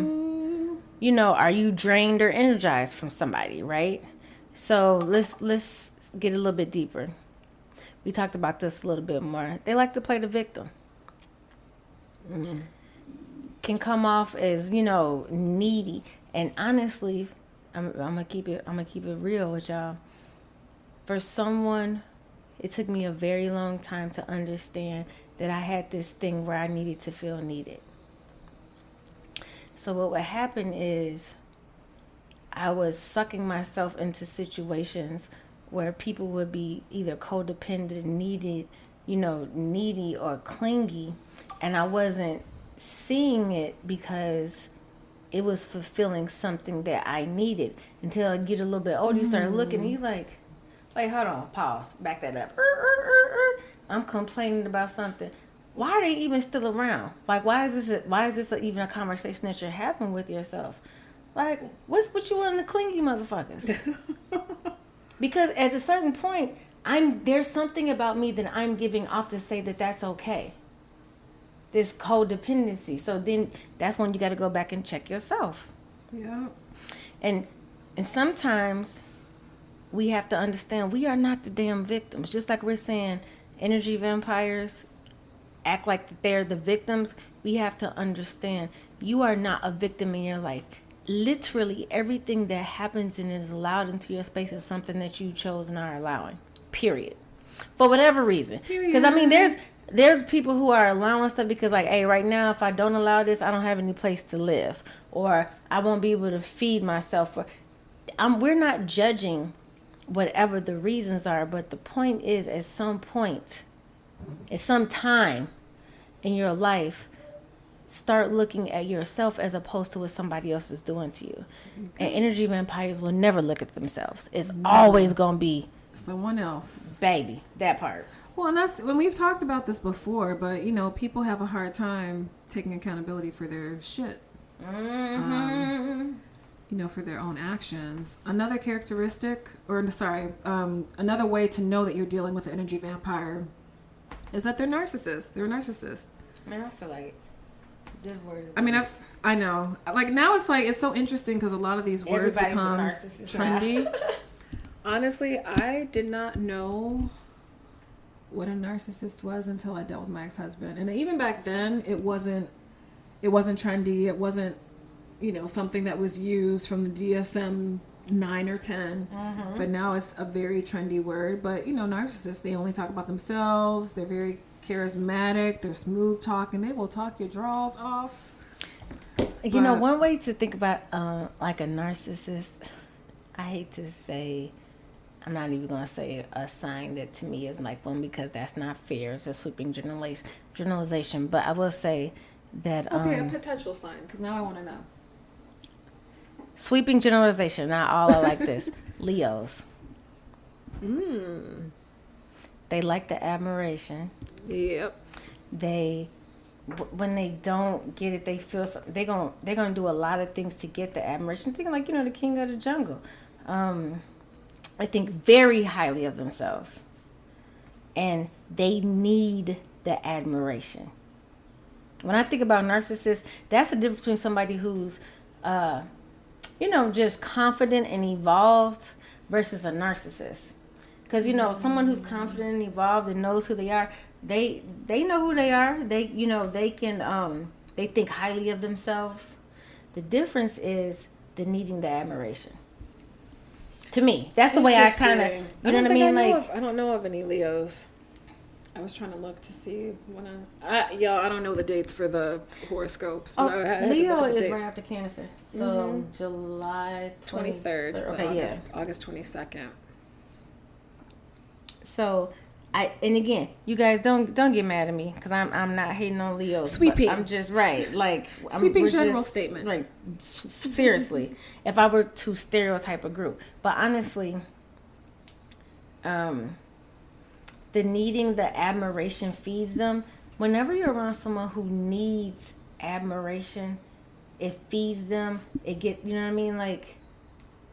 you drained or energized from somebody, right? So let's get a little bit deeper. We talked about this a little bit more. They like to play the victim. Can come off as, needy. And honestly, I'm gonna keep it real with y'all. For someone, it took me a very long time to understand that I had this thing where I needed to feel needed. So what would happen is I was sucking myself into situations where people would be either codependent, needy or clingy, and I wasn't seeing it because it was fulfilling something that I needed. Until I get a little bit older, you start looking, he's like, wait, hold on, pause, back that up. I'm complaining about something. Why are they even still around? Like, why is this even a conversation that you're having with yourself? Like, what's what you want in the clingy motherfuckers? Because at a certain point, there's something about me that I'm giving off to say that that's okay. This codependency. So then that's when you got to go back and check yourself. Yeah. And sometimes we have to understand we are not the damn victims. Just like we're saying energy vampires act like they're the victims, we have to understand you are not a victim in your life. Literally everything that happens and is allowed into your space is something that you chose and are allowing. Period. For whatever reason. Because there's people who are allowing stuff because like, hey, right now if I don't allow this, I don't have any place to live, or I won't be able to feed myself. We're not judging whatever the reasons are, but the point is, at some point, At some time in your life, start looking at yourself as opposed to what somebody else is doing to you. And energy vampires will never look at themselves. It's always going to be someone else. Baby, that part. Well, and that's when we've talked about this before, but people have a hard time taking accountability for their shit. For their own actions. Another characteristic, another way to know that you're dealing with an energy vampire is that they're narcissists. They're a narcissist. Man, I feel like this word is... I know. Like, now it's so interesting because a lot of these words become trendy. Honestly, I did not know what a narcissist was until I dealt with my ex-husband. And even back then, it wasn't trendy. It wasn't, something that was used from the DSM 9 or 10. Mm-hmm. But now it's a very trendy word. But, narcissists, they only talk about themselves. They're very charismatic. They're smooth talking. They will talk your draws off. One way to think about like a narcissist, I hate to say, I'm not even going to say a sign that to me is like one because that's not fair. It's a sweeping generalization. But I will say that... Okay, a potential sign, because now I want to know. Sweeping generalization, not all are like this. Leos. They like the admiration. Yep. When they don't get it, they feel they're gonna do a lot of things to get the admiration. Thinking like the king of the jungle. I think very highly of themselves, and they need the admiration. When I think about narcissists, that's the difference between somebody who's just confident and evolved versus a narcissist. Because, someone who's confident and evolved and knows who they are, they know who they are. They can, they think highly of themselves. The difference is the needing the admiration. To me, that's the way I kind of, you know what I mean? I don't know of any Leos. I was trying to look to see when I don't know the dates for the horoscopes. But Leo is right after Cancer, so July 23rd. Okay, August 22nd. So, and again, you guys don't get mad at me because I'm not hating on Leos. Sweeping. I'm just like sweeping general statement. Like seriously, if I were to stereotype a group, but honestly, the needing the admiration feeds them. Whenever you're around someone who needs admiration, it feeds them. It get, you know what I mean? Like,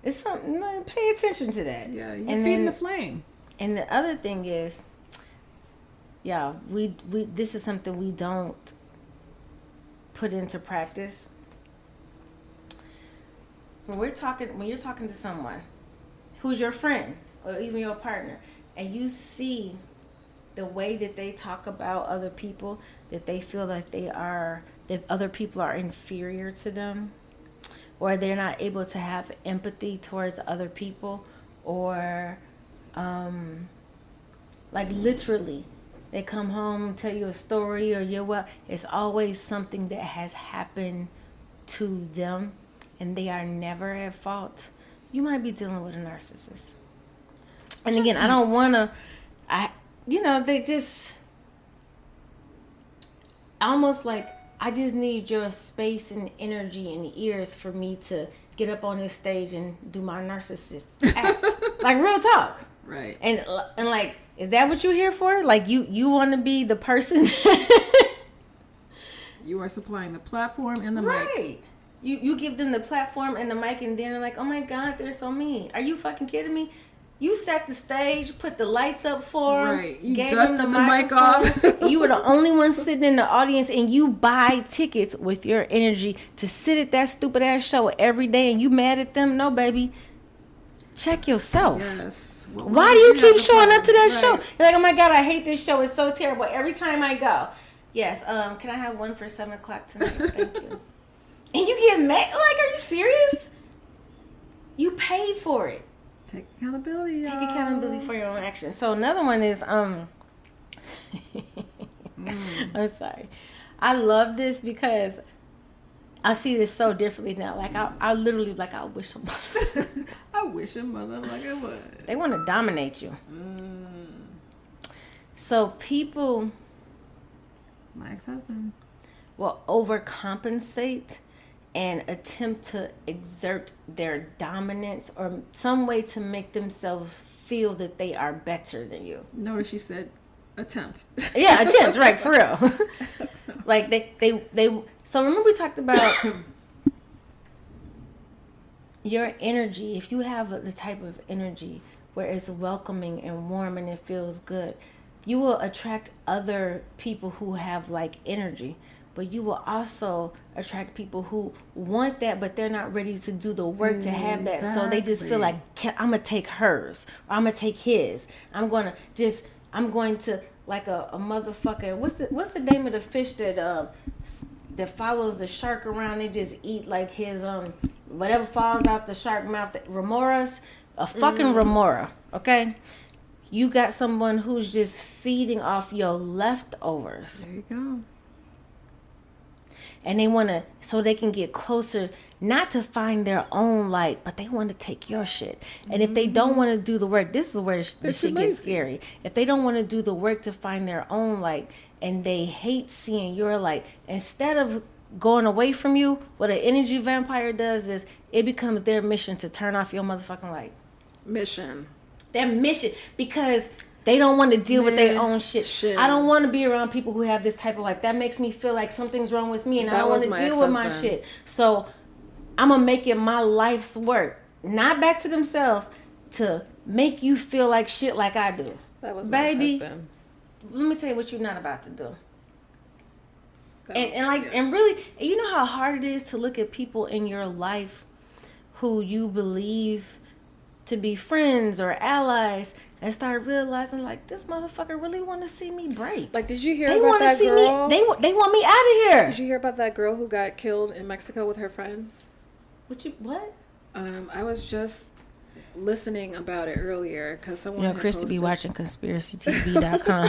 it's something, pay attention to that. Yeah, you're feeding the flame. And the other thing is, we this is something we don't put into practice. When you're talking to someone who's your friend or even your partner, and you see the way that they talk about other people, that they feel like that other people are inferior to them, or they're not able to have empathy towards other people, or like literally they come home and tell you a story, or it's always something that has happened to them and they are never at fault. You might be dealing with a narcissist. And again, I don't want to, they just almost like, I just need your space and energy and ears for me to get up on this stage and do my narcissist act. Like, real talk. Right. And like, is that what you're here for? Like, you want to be the person? You are supplying the platform and the mic. Right. You give them the platform and the mic, and then they're like, oh my God, they're so mean. Are you fucking kidding me? You set the stage, put the lights up for them, right. You gave dusted them the mic off. And you were the only one sitting in the audience, and you buy tickets with your energy to sit at that stupid ass show every day, and you mad at them? No, baby. Check yourself. Yes. Why do you keep showing up to that show? You're like, oh my God, I hate this show. It's so terrible. Every time I go. Yes. Can I have one for 7:00 tonight? Thank you. And you get mad? Like, are you serious? You paid for it. Take accountability, y'all. Take accountability for your own actions. So another one is I'm sorry. I love this because I see this so differently now. Like I literally I wish a mother. I wish a mother like I would. They want to dominate you. So people, my ex-husband, will overcompensate and attempt to exert their dominance or some way to make themselves feel that they are better than you. Notice she said attempt. Yeah, attempt, right, for real. Like they so remember we talked about your energy. If you have the type of energy where it's welcoming and warm and it feels good, you will attract other people who have like energy. But you will also attract people who want that, but they're not ready to do the work to have that. So they just feel like, I'm going to take hers, or I'm going to take his. I'm going to like a motherfucker. What's the name of the fish that follows the shark around? They just eat like his, whatever falls out the shark mouth. Remoras, a fucking remora, okay? You got someone who's just feeding off your leftovers. There you go. And they want to, so they can get closer, not to find their own light, but they want to take your shit. And if they don't want to do the work, this is where the shit gets scary. If they don't want to do the work to find their own light, and they hate seeing your light, instead of going away from you, what an energy vampire does is it becomes their mission to turn off your motherfucking light. Their mission, because they don't want to deal with their own shit. I don't want to be around people who have this type of life. That makes me feel like something's wrong with me, and I don't want to deal with my shit. So I'm going to make it my life's work, not back to themselves, to make you feel like shit like I do. That was my ex-husband. Let me tell you what you're not about to do. And really, you know how hard it is to look at people in your life who you believe to be friends or allies, and start realizing, like, this motherfucker really want to see me break. Like, did you hear about that girl? They want me out of here. Did you hear about that girl who got killed in Mexico with her friends? What? I was just listening about it earlier because someone Christy be watching conspiracytv.com.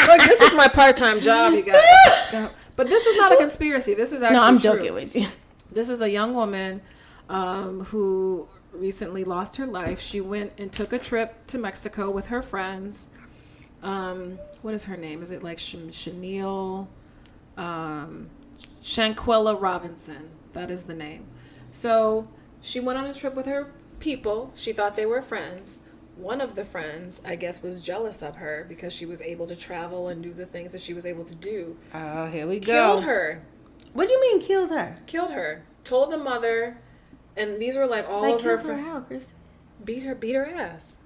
Look, this is my part-time job, you guys. But this is not a conspiracy. This is actually No, I'm true. joking with you. This is a young woman who recently lost her life. She went and took a trip to Mexico with her friends. What is her name? Is it like Shanquella Robinson? That is the name. So she went on a trip with her people. She thought they were friends. One of the friends, I guess, was jealous of her because she was able to travel and do the things that she was able to do. Oh, here we go. Killed her. What do you mean killed her? Killed her. Told the mother. And these were like all of her friends. How, Chris? Beat her ass.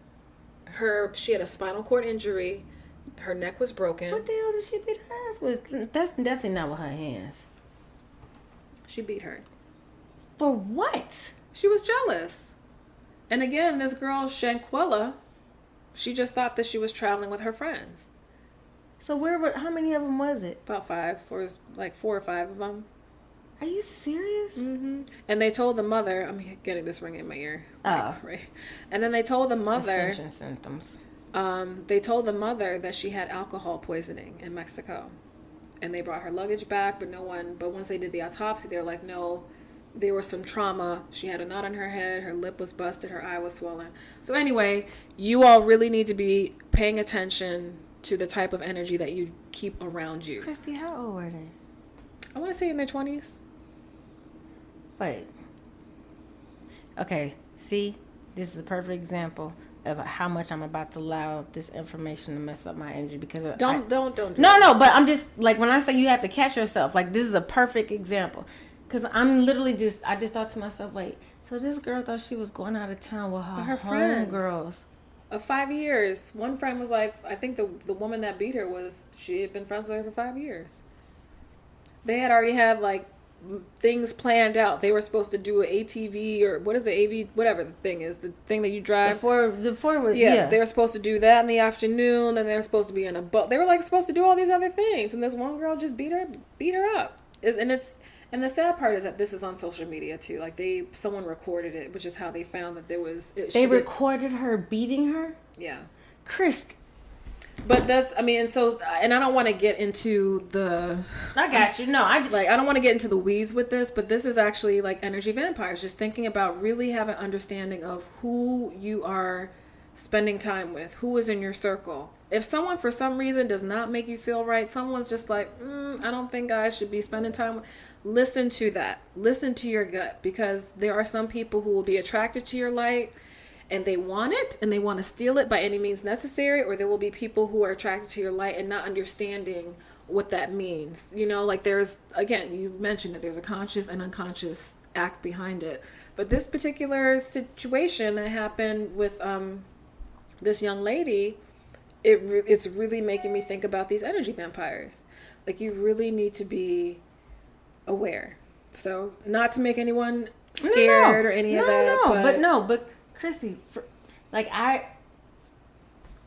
She had a spinal cord injury. Her neck was broken. What the hell did she beat her ass with? That's definitely not with her hands. She beat her. For what? She was jealous. And again, this girl, Shanquella, she just thought that she was traveling with her friends. So how many of them was it? About 4 or 5 of them. Are you serious? Mm-hmm. And they told the mother, I'm getting this ringing in my ear. Oh. Right. And then they told the mother. Ascension symptoms. They told the mother that she had alcohol poisoning in Mexico. And they brought her luggage back, but once they did the autopsy, they were like, no, there was some trauma. She had a knot on her head, her lip was busted, her eye was swollen. So anyway, you all really need to be paying attention to the type of energy that you keep around you. Christy, how old were they? I want to say in their 20s. Wait. Okay, see? This is a perfect example of how much I'm about to allow this information to mess up my energy because don't do No, but I'm just, like, when I say you have to catch yourself, like, this is a perfect example. Because I'm literally I just thought to myself, wait, so this girl thought she was going out of town with her friends. Girls. Of 5 years. One friend was like, I think the woman that beat her she had been friends with her for 5 years. They had already had, like, things planned out. They were supposed to do an ATV or what is it, AV, whatever the thing is, the thing that you drive. The forward. Yeah, they were supposed to do that in the afternoon, and they were supposed to be in a boat. They were like supposed to do all these other things, and this one girl just beat her up. And the sad part is that this is on social media too. Like someone recorded it, which is how they found that there was. They recorded her beating her. Yeah, Chris. But and I don't want to get into the. I got you. No, I don't want to get into the weeds with this, but this is actually like energy vampires. Just thinking about really have an understanding of who you are spending time with, who is in your circle. If someone for some reason does not make you feel right, someone's just like, I don't think I should be spending time. Listen to that. Listen to your gut, because there are some people who will be attracted to your light and they want it and they want to steal it by any means necessary, or there will be people who are attracted to your light and not understanding what that means. You know, like there's, again, you mentioned it, there's a conscious and unconscious act behind it. But this particular situation that happened with this young lady, it's really making me think about these energy vampires. Like, you really need to be aware. So, not to make anyone scared or any of that. But Christy, like,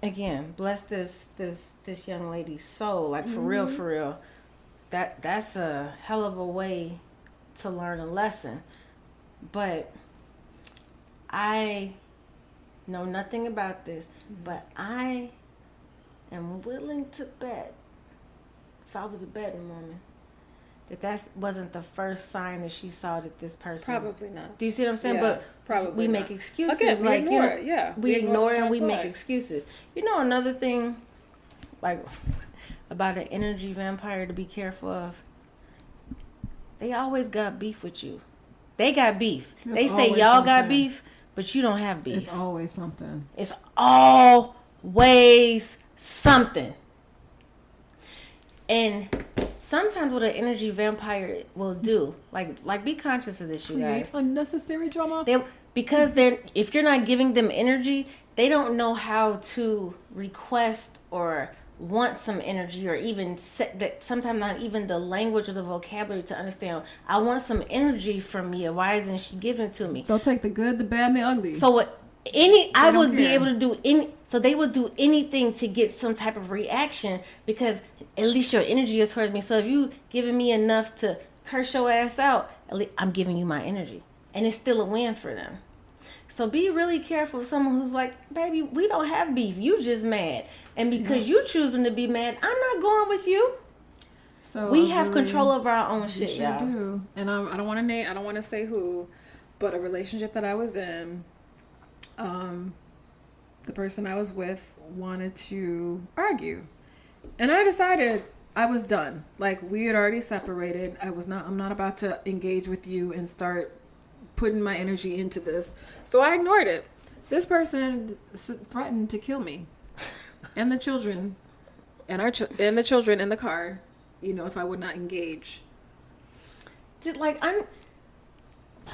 again, bless this young lady's soul. Like, for real. That's a hell of a way to learn a lesson. But I know nothing about this, but I am willing to bet, if I was a betting woman, that wasn't the first sign that she saw that this person. Probably not. Do you see what I'm saying? Yeah, but probably we not. make excuses. Again, we like, ignore it. Yeah, we ignore it and we make flag. excuses. You know, another thing, like, about an energy vampire to be careful of, they always got beef with you. They got beef. They say y'all got beef, but you don't have beef. It's always something. It's always something. And sometimes what an energy vampire will do, like be conscious of this, you guys. Unnecessary drama. Because if you're not giving them energy, they don't know how to request or want some energy, or even set that, sometimes not even the language or the vocabulary to understand, I want some energy from you. Why isn't she giving it to me? They'll take the good, the bad, and the ugly. So I would be able to do so they would do anything to get some type of reaction, because at least your energy is towards me. So if you giving me enough to curse your ass out, at least I'm giving you my energy, and it's still a win for them. So be really careful of someone who's like, baby, we don't have beef. You just mad. And because you choosing to be mad, I'm not going with you. So we have control over our own shit, sure y'all. Do. And I don't want to name, I don't want to say who, but a relationship that I was in, the person I was with wanted to argue, and I decided I was done. Like, we had already separated. I'm not about to engage with you and start putting my energy into this. So I ignored it. This person threatened to kill me and the children and the children in the car, you know, if I would not engage. Oh my God,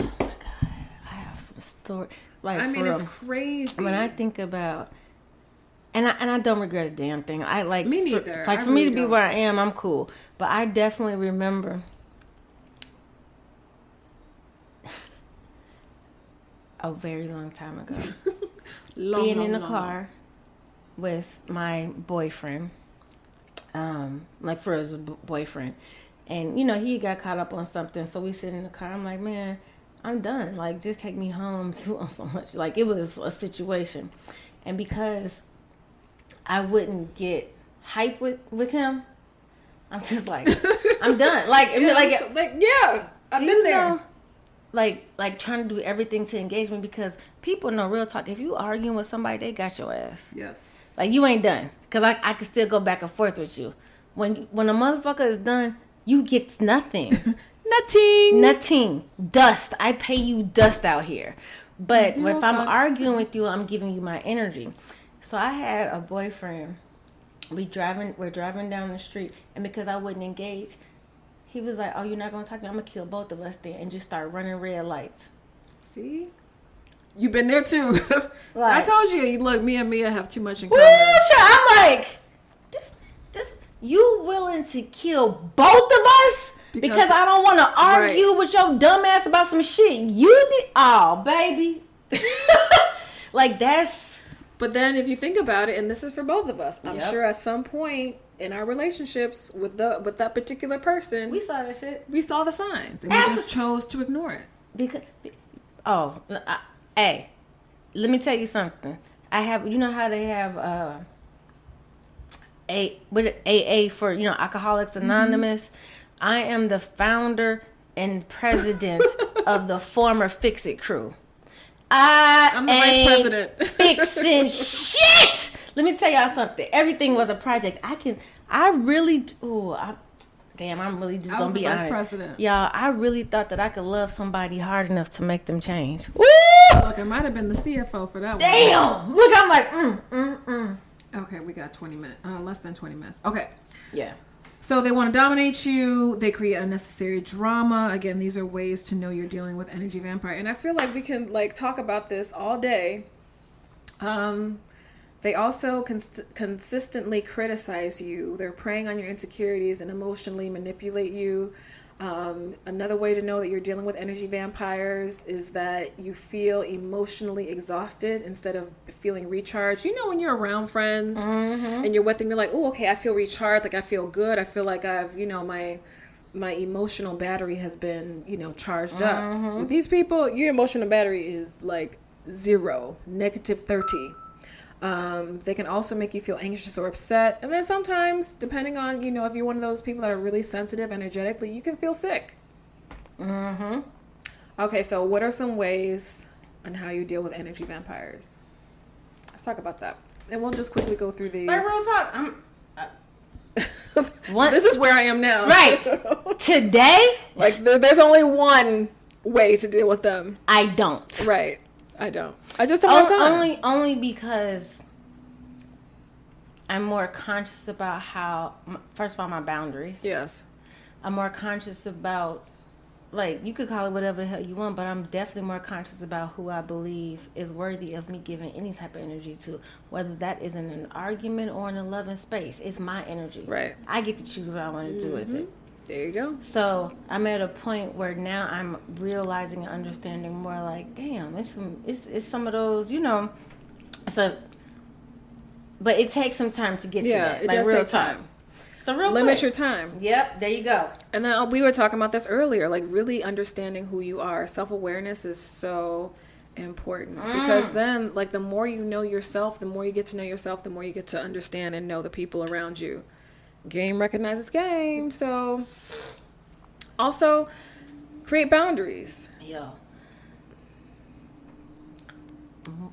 I have some story. Like, I mean, it's crazy. When I think about, and I don't regret a damn thing. I like me neither. For me to be where I am, I'm cool. But I definitely remember a very long time ago being in the car with my boyfriend, like for his boyfriend, and you know, he got caught up on something, so we sit in the car. I'm like, man, I'm done. Like, just take me home. Too so much. Like, it was a situation, and because I wouldn't get hype with him, I'm just like, I'm done. Like, yeah, I've been there. Know, like trying to do everything to engage me, because people know, real talk, if you arguing with somebody, they got your ass. Yes. Like, you ain't done, because I can still go back and forth with you. When a motherfucker is done, you get nothing. Nothing. Dust. I pay you dust out here. But if I'm arguing with you, I'm giving you my energy. So I had a boyfriend. We're driving down the street, and because I wouldn't engage, he was like, oh, you're not going to talk to me? I'm going to kill both of us then, and just start running red lights. See? You've been there too. Like, I told you, look, me and Mia have too much in common. I'm like, this, you willing to kill both of us? Because I don't want to argue with your dumb ass about some shit. Baby. Like, that's... But then if you think about it, and this is for both of us, I'm sure at some point in our relationships with that particular person, we saw that shit. We saw the signs, and we just chose to ignore it. Hey, let me tell you something. You know how they have AA for, you know, Alcoholics Anonymous? Mm-hmm. I am the founder and president of the former Fix It crew. I'm the vice president. Fixing shit. Let me tell y'all something. Everything was a project. I'm really just gonna be honest. President. Y'all, I really thought that I could love somebody hard enough to make them change. Woo! Look, it might have been the CFO for that one. Damn! Look, I'm like, Okay, we got 20 minutes. Less than 20 minutes. Okay. Yeah. So they want to dominate you. They create unnecessary drama. Again, these are ways to know you're dealing with energy vampire. And I feel like we can talk about this all day. They also consistently criticize you. They're preying on your insecurities and emotionally manipulate you. Another way to know that you're dealing with energy vampires is that you feel emotionally exhausted instead of feeling recharged. You know, when you're around friends and you're with them, you're like, oh, okay, I feel recharged. Like, I feel good. I feel like I've, my emotional battery has been, charged up. With these people, your emotional battery is like 0, -30. They can also make you feel anxious or upset. And then sometimes, depending on, if you're one of those people that are really sensitive energetically, you can feel sick. Okay, so what are some ways on how you deal with energy vampires? Let's talk about that. And we'll just quickly go through these. But real talk, this is where I am now. Right. Today? There's only one way to deal with them. I don't. Right. I don't. I just don't have time. Only because I'm more conscious about how, first of all, my boundaries. Yes. I'm more conscious about, you could call it whatever the hell you want, but I'm definitely more conscious about who I believe is worthy of me giving any type of energy to, whether that is in an argument or in a loving space. It's my energy. Right. I get to choose what I want to do with it. There you go. So I'm at a point where now I'm realizing and understanding more damn, it's some of those, but it takes some time to get to that. It does real take time. So real Limit quick. your time. Yep, there you go. And then we were talking about this earlier, really understanding who you are. Self-awareness is so important because then the more you know yourself, the more you get to know yourself, the more you get to understand and know the people around you. Game recognizes game. So also create boundaries. Yo.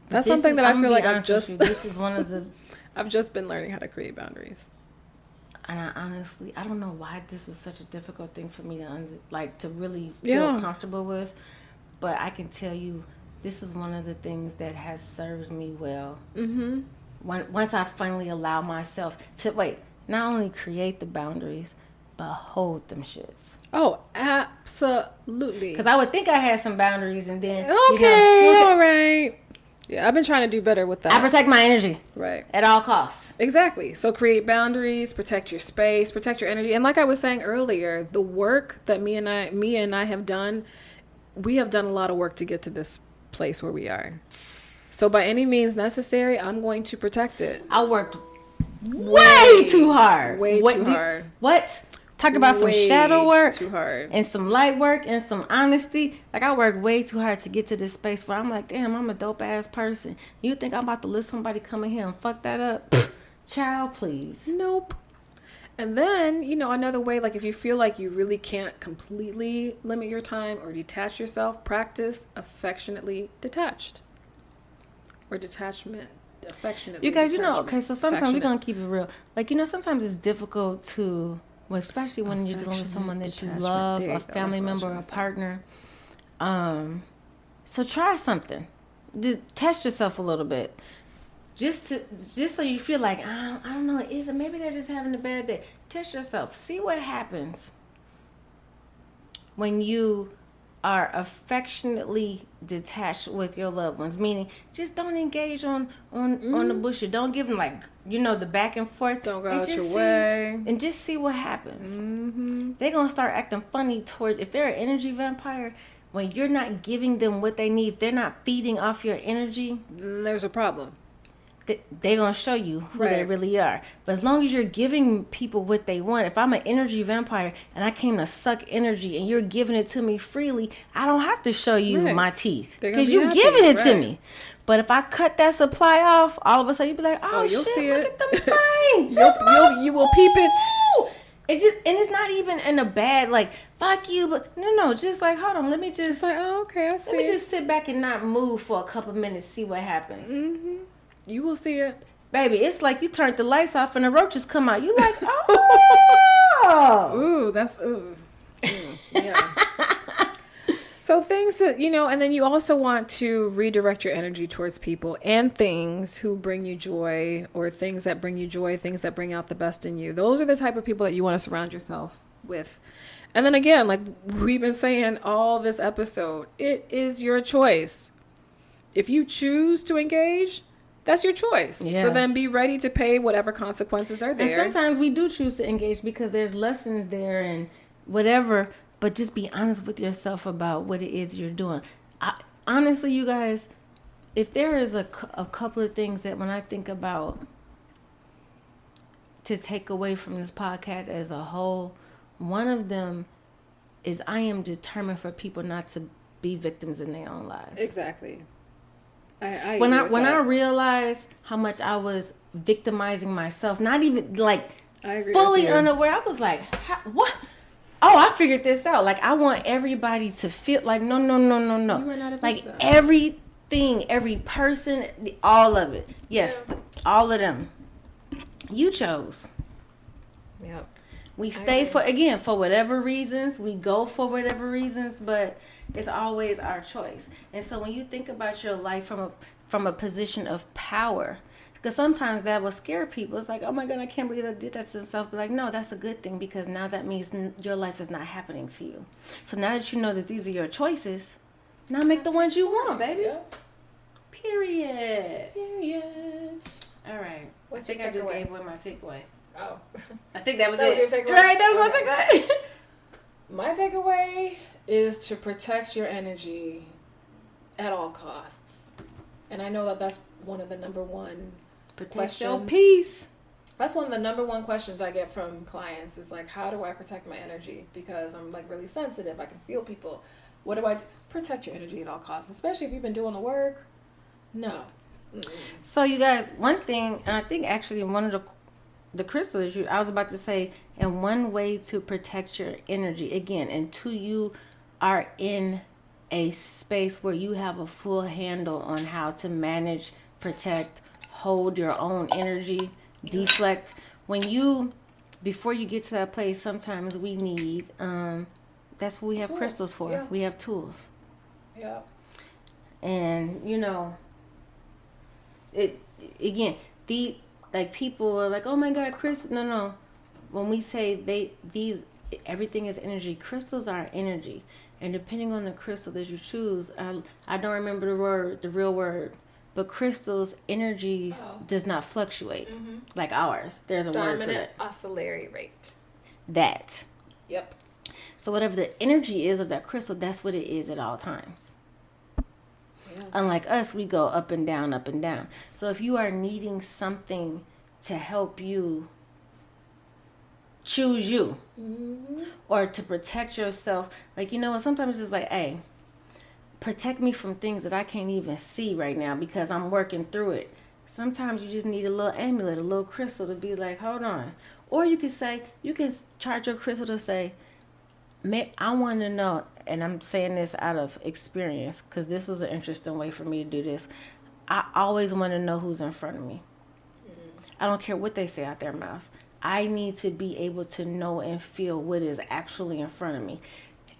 That's something that I feel like this is one of the I've just been learning how to create boundaries. And I don't know why this was such a difficult thing for me to really feel comfortable with, but I can tell you this is one of the things that has served me well. Once I finally allow myself to not only create the boundaries, but hold them shits. Oh, absolutely. Because I would think I had some boundaries, and then all right. Yeah, I've been trying to do better with that. I protect my energy, right, at all costs. Exactly. So create boundaries, protect your space, protect your energy, and like I was saying earlier, the work that Mia and I have done, we have done a lot of work to get to this place where we are. So by any means necessary, I'm going to protect it. I worked way too hard. Way too hard. What? Talk about some shadow work. Too hard. And some light work and some honesty. I worked way too hard to get to this space where I'm like, damn, I'm a dope ass person. You think I'm about to let somebody come in here and fuck that up? Child, please. Nope. And then, another way, if you feel like you really can't completely limit your time or detach yourself, practice affectionately detached. Or detachment. Affectionately. You guys, okay, so sometimes we're going to keep it real. Sometimes it's difficult to, especially when you're dealing with someone that you love, a family member, a partner. So try something. Just test yourself a little bit. Just so you feel like, I don't know, maybe they're just having a bad day. Test yourself. See what happens when you are affectionately detached with your loved ones. Meaning, just don't engage on the bullshit. Don't give them the back and forth. Don't go out your way. And just see what happens. They're going to start acting funny if they're an energy vampire, when you're not giving them what they need, if they're not feeding off your energy, there's a problem. They're going to show you who they really are. But as long as you're giving people what they want, if I'm an energy vampire and I came to suck energy and you're giving it to me freely, I don't have to show you my teeth because you're giving it to me. But if I cut that supply off, all of a sudden you'll be like, oh you'll shit, see look it. at them fangs. You will peep it. It's not even in a bad, fuck you. No, just hold on, let me just. Okay, I see. Let me just sit back and not move for a couple minutes, see what happens. You will see it. baby, it's like you turned the lights off and the roaches come out. You like, oh. Ooh, that's, ooh. Yeah. So things that, and then you also want to redirect your energy towards people and things who bring you joy, or things that bring you joy, things that bring out the best in you. Those are the type of people that you want to surround yourself with. And then again, like we've been saying all this episode, it is your choice. If you choose to engage, that's your choice. Yeah. So then be ready to pay whatever consequences are there. And sometimes we do choose to engage because there's lessons there and whatever. But just be honest with yourself about what it is you're doing. Honestly, you guys, if there is a couple of things that when I think about to take away from this podcast as a whole, one of them is I am determined for people not to be victims in their own lives. Exactly. When I realized how much I was victimizing myself, not even like fully unaware, I was like, what? Oh, I figured this out. Like, I want everybody to feel like, no. You were not a victim. Like, everything, every person, all of it. Yes, all of them. You chose. Yep. We stay for whatever reasons. We go for whatever reasons, but it's always our choice. And so when you think about your life from a position of power, because sometimes that will scare people. It's like, oh my God, I can't believe I did that to myself. But like, no, that's a good thing, because now that means your life is not happening to you. So now that you know that these are your choices, now make the ones you want, baby. Yep. Period. All right. I think I just gave away my takeaway. Oh. I think that was your takeaway? Right, that was my takeaway. My takeaway is to protect your energy at all costs. And I know that that's one of the number one questions. Your peace. That's one of the number one questions I get from clients is like, how do I protect my energy? Because I'm like really sensitive. I can feel people. What do I do? Protect your energy at all costs, especially if you've been doing the work. No. Mm-mm. So you guys, one thing, and I think actually one of the crystals, I was about to say, and one way to protect your energy, again, until you are in a space where you have a full handle on how to manage, protect, hold your own energy, deflect. Before you get to that place, sometimes we need, that's what we have tools. Crystals for. Yeah. We have tools. Yeah. And, people are like, oh my God, crystals. No. When we say everything is energy, crystals are energy. And depending on the crystal that you choose, I don't remember the real word, but crystals' energies does not fluctuate like ours. There's a word for that. Dominant oscillatory rate. That. Yep. So whatever the energy is of that crystal, that's what it is at all times. Yeah. Unlike us, we go up and down, up and down. So if you are needing something to help you choose you, or to protect yourself, like, sometimes it's like, hey, protect me from things that I can't even see right now because I'm working through it. Sometimes you just need a little amulet, a little crystal to be like, hold on. Or you can charge your crystal to say, I want to know, and I'm saying this out of experience because this was an interesting way for me to do this. I always want to know who's in front of me. I don't care what they say out their mouth. I need to be able to know and feel what is actually in front of me.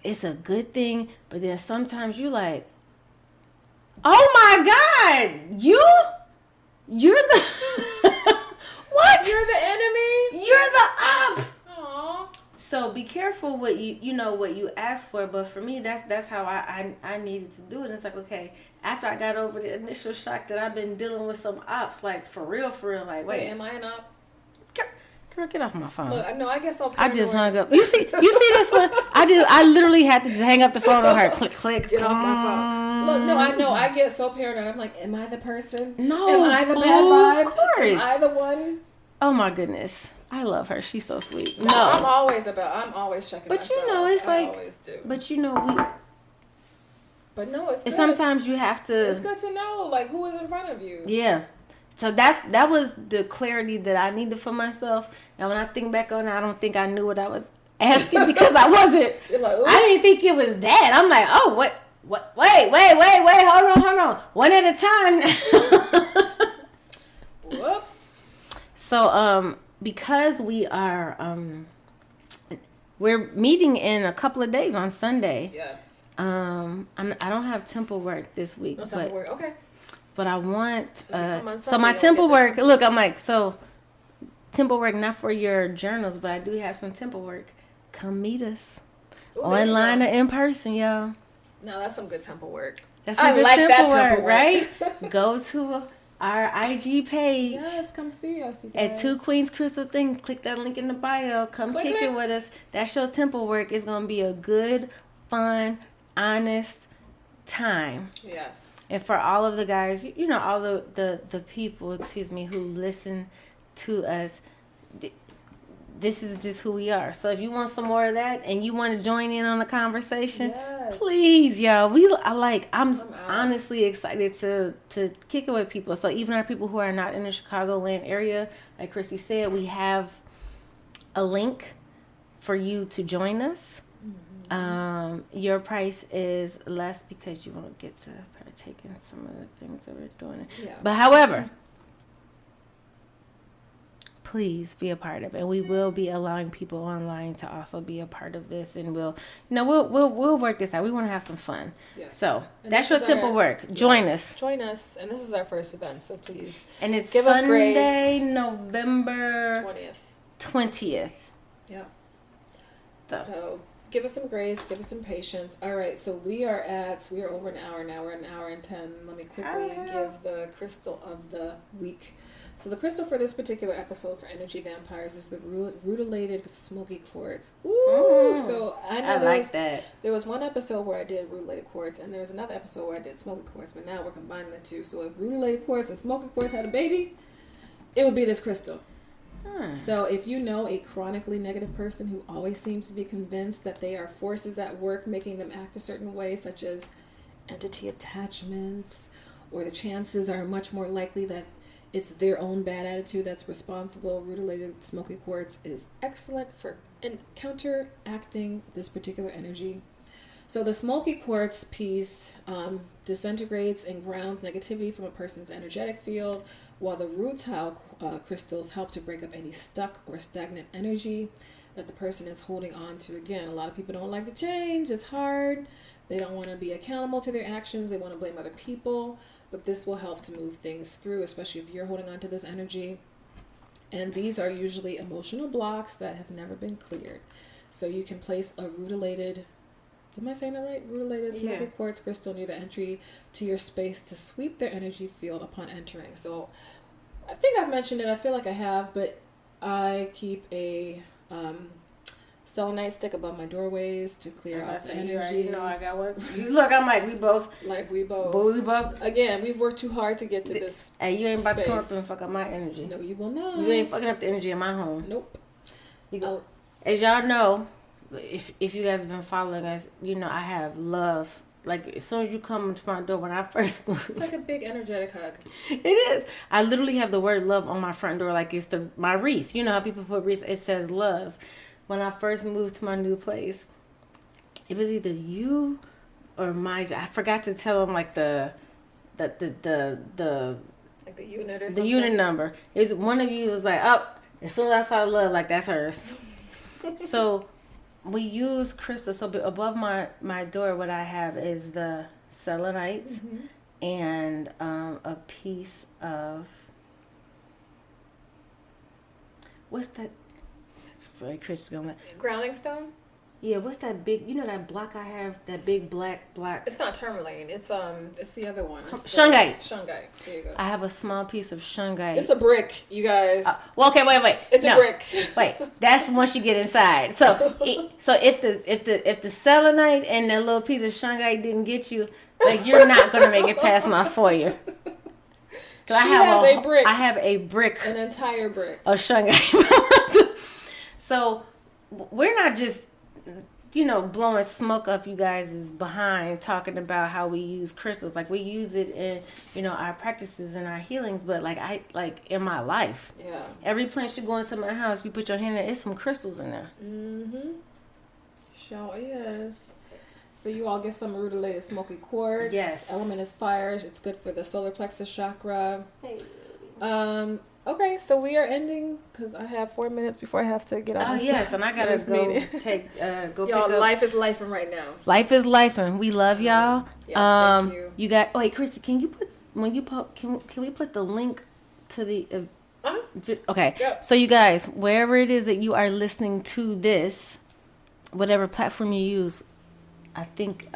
It's a good thing, but then sometimes you're like, oh my God, you're the what? You're the enemy? You're the up. Aww. So be careful what what you ask for. But for me, that's how I needed to do it. And it's like, okay, after I got over the initial shock that I've been dealing with some ops, like for real, like, wait, am I an op? Girl, get off my phone. Look, no, I guess I'll. I just hung up. You see this one? I literally had to just hang up the phone on her. Click. Get off my phone. Look, no, I know. I get so paranoid. I'm like, am I the person? No. Am I the bad vibe? Of course. Am I the one? Oh my goodness, I love her. She's so sweet. No, I'm always checking. But myself. It's like. I always do. But we. But no, it's good. Sometimes you have to. It's good to know, like, who is in front of you. Yeah. So that was the clarity that I needed for myself. And when I think back on it, I don't think I knew what I was asking because I wasn't. You're like, oops. I didn't think it was that. I'm like, oh, what? Wait, hold on. One at a time. Whoops. So because we're meeting in a couple of days on Sunday. Yes. I don't have temple work this week. No temple work. Okay. But I want So my temple work. Look, I'm like, so temple work not for your journals, but I do have some temple work. Come meet us online or in person, y'all. No, that's some good temple work. That's some good temple work, right? Go to our IG page. Yes, come see us, you guys. At Two Queens Crystal Thing. Click that link in the bio. Come kick it with us. That's your temple work. It's gonna be a good, fun, honest time. Yes. And for all of the guys, you know, all the people, who listen to us, this is just who we are. So if you want some more of that and you want to join in on the conversation, please, y'all. I'm honestly excited to kick it with people. So even our people who are not in the Chicagoland area, like Chrissy said, we have a link for you to join us. Your price is less because you won't get to partake in some of the things that we're doing. Yeah. But however, please be a part of it. And we will be allowing people online to also be a part of this, and we'll work this out. We want to have some fun. Yes. So and that's your simple work. Join us. Join us. And this is our first event, so please. And it's give Sunday, us grace. November 20th. Yeah. So give us some grace, give us some patience. All right, so we are over an hour now. We're an hour and 10. Let me quickly give the crystal of the week. So the crystal for this particular episode for Energy Vampires is the rutilated smoky quartz. Ooh, so I know there was one episode where I did rutilated quartz, and there was another episode where I did smoky quartz, but now we're combining the two. So if rutilated quartz and smoky quartz had a baby, it would be this crystal. So if you know a chronically negative person who always seems to be convinced that they are forces at work making them act a certain way, such as entity attachments, or the chances are much more likely that it's their own bad attitude that's responsible, rutilated smoky quartz is excellent for counteracting this particular energy. So the smoky quartz piece disintegrates and grounds negativity from a person's energetic field, while the rutile crystals help to break up any stuck or stagnant energy that the person is holding on to. Again, a lot of people don't like to change. It's hard. They don't want to be accountable to their actions. They want to blame other people. But this will help to move things through, especially if you're holding on to this energy. And these are usually emotional blocks that have never been cleared. So you can place a rutilated, am I saying that right? Rutilated smoky quartz crystal near the entry to your space to sweep their energy field upon entering. So I think I've mentioned it. I feel like I have, but I keep a selenite stick above my doorways to clear out the energy. You know I got one. Look, I'm like, we both. Again, we've worked too hard to get to this. Hey, you ain't about to come up and fuck up my energy. No, you will not. You ain't fucking up the energy in my home. Nope. As y'all know, if you guys have been following us, you know I have love. Like, as soon as you come into my door, when I first moved. It's like a big energetic hug. It is. I literally have the word love on my front door. Like, it's my wreath. You know how people put wreaths? It says love. When I first moved to my new place, it was either you or I forgot to tell them, like, the like the unit or something? The unit number. It was one of you was like, oh, as soon as I saw love, like, that's hers. So we use crystals. So above my door, what I have is the selenite and a piece of, what's that? Chris is gonna grounding stone. Yeah, what's that big? You know that block I have, that big black. It's not tourmaline. It's the other one. Shungite. Shungite. There you go. I have a small piece of shungite. It's a brick, you guys. Well, okay, wait. It's a brick. Wait, that's once you get inside. So, if the selenite and that little piece of shungite didn't get you, like, you're not gonna make it past my foyer. She has a brick. I have a brick. An entire brick of shungite. So we're not just, blowing smoke up you guys' behind talking about how we use crystals. Like, we use it in, our practices and our healings, but in my life. Yeah. Every place you go into my house, you put your hand in, there's some crystals in there. Mm-hmm. Sure is. So you all get some rutilated smoky quartz. Yes. Element is fire. It's good for the solar plexus chakra. Hey. Okay, so we are ending because I have 4 minutes before I have to get out. Oh yes, and I gotta go take go y'all, pick up. Life is life right now. Life is life, and we love y'all. Yes, thank you. You got. Oh, wait, Christy, can you put can we put the link to the? Okay, yep. So you guys, wherever it is that you are listening to this, whatever platform you use, I think.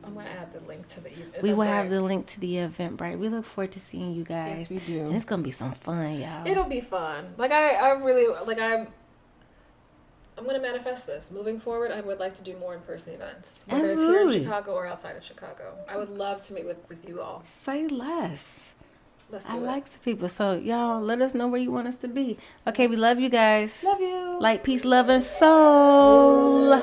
I'm gonna add the link to the Eventbrite. We will have the link to the Eventbrite. We look forward to seeing you guys. Yes, we do. And it's gonna be some fun, y'all. It'll be fun. Like I really like I'm gonna manifest this. Moving forward, I would like to do more in-person events, whether it's here in Chicago or outside of Chicago. I would love to meet with you all. Say less. Let's do I it. like the people. So y'all, let us know where you want us to be. Okay, we love you guys. Love you. Light, peace, love, and soul.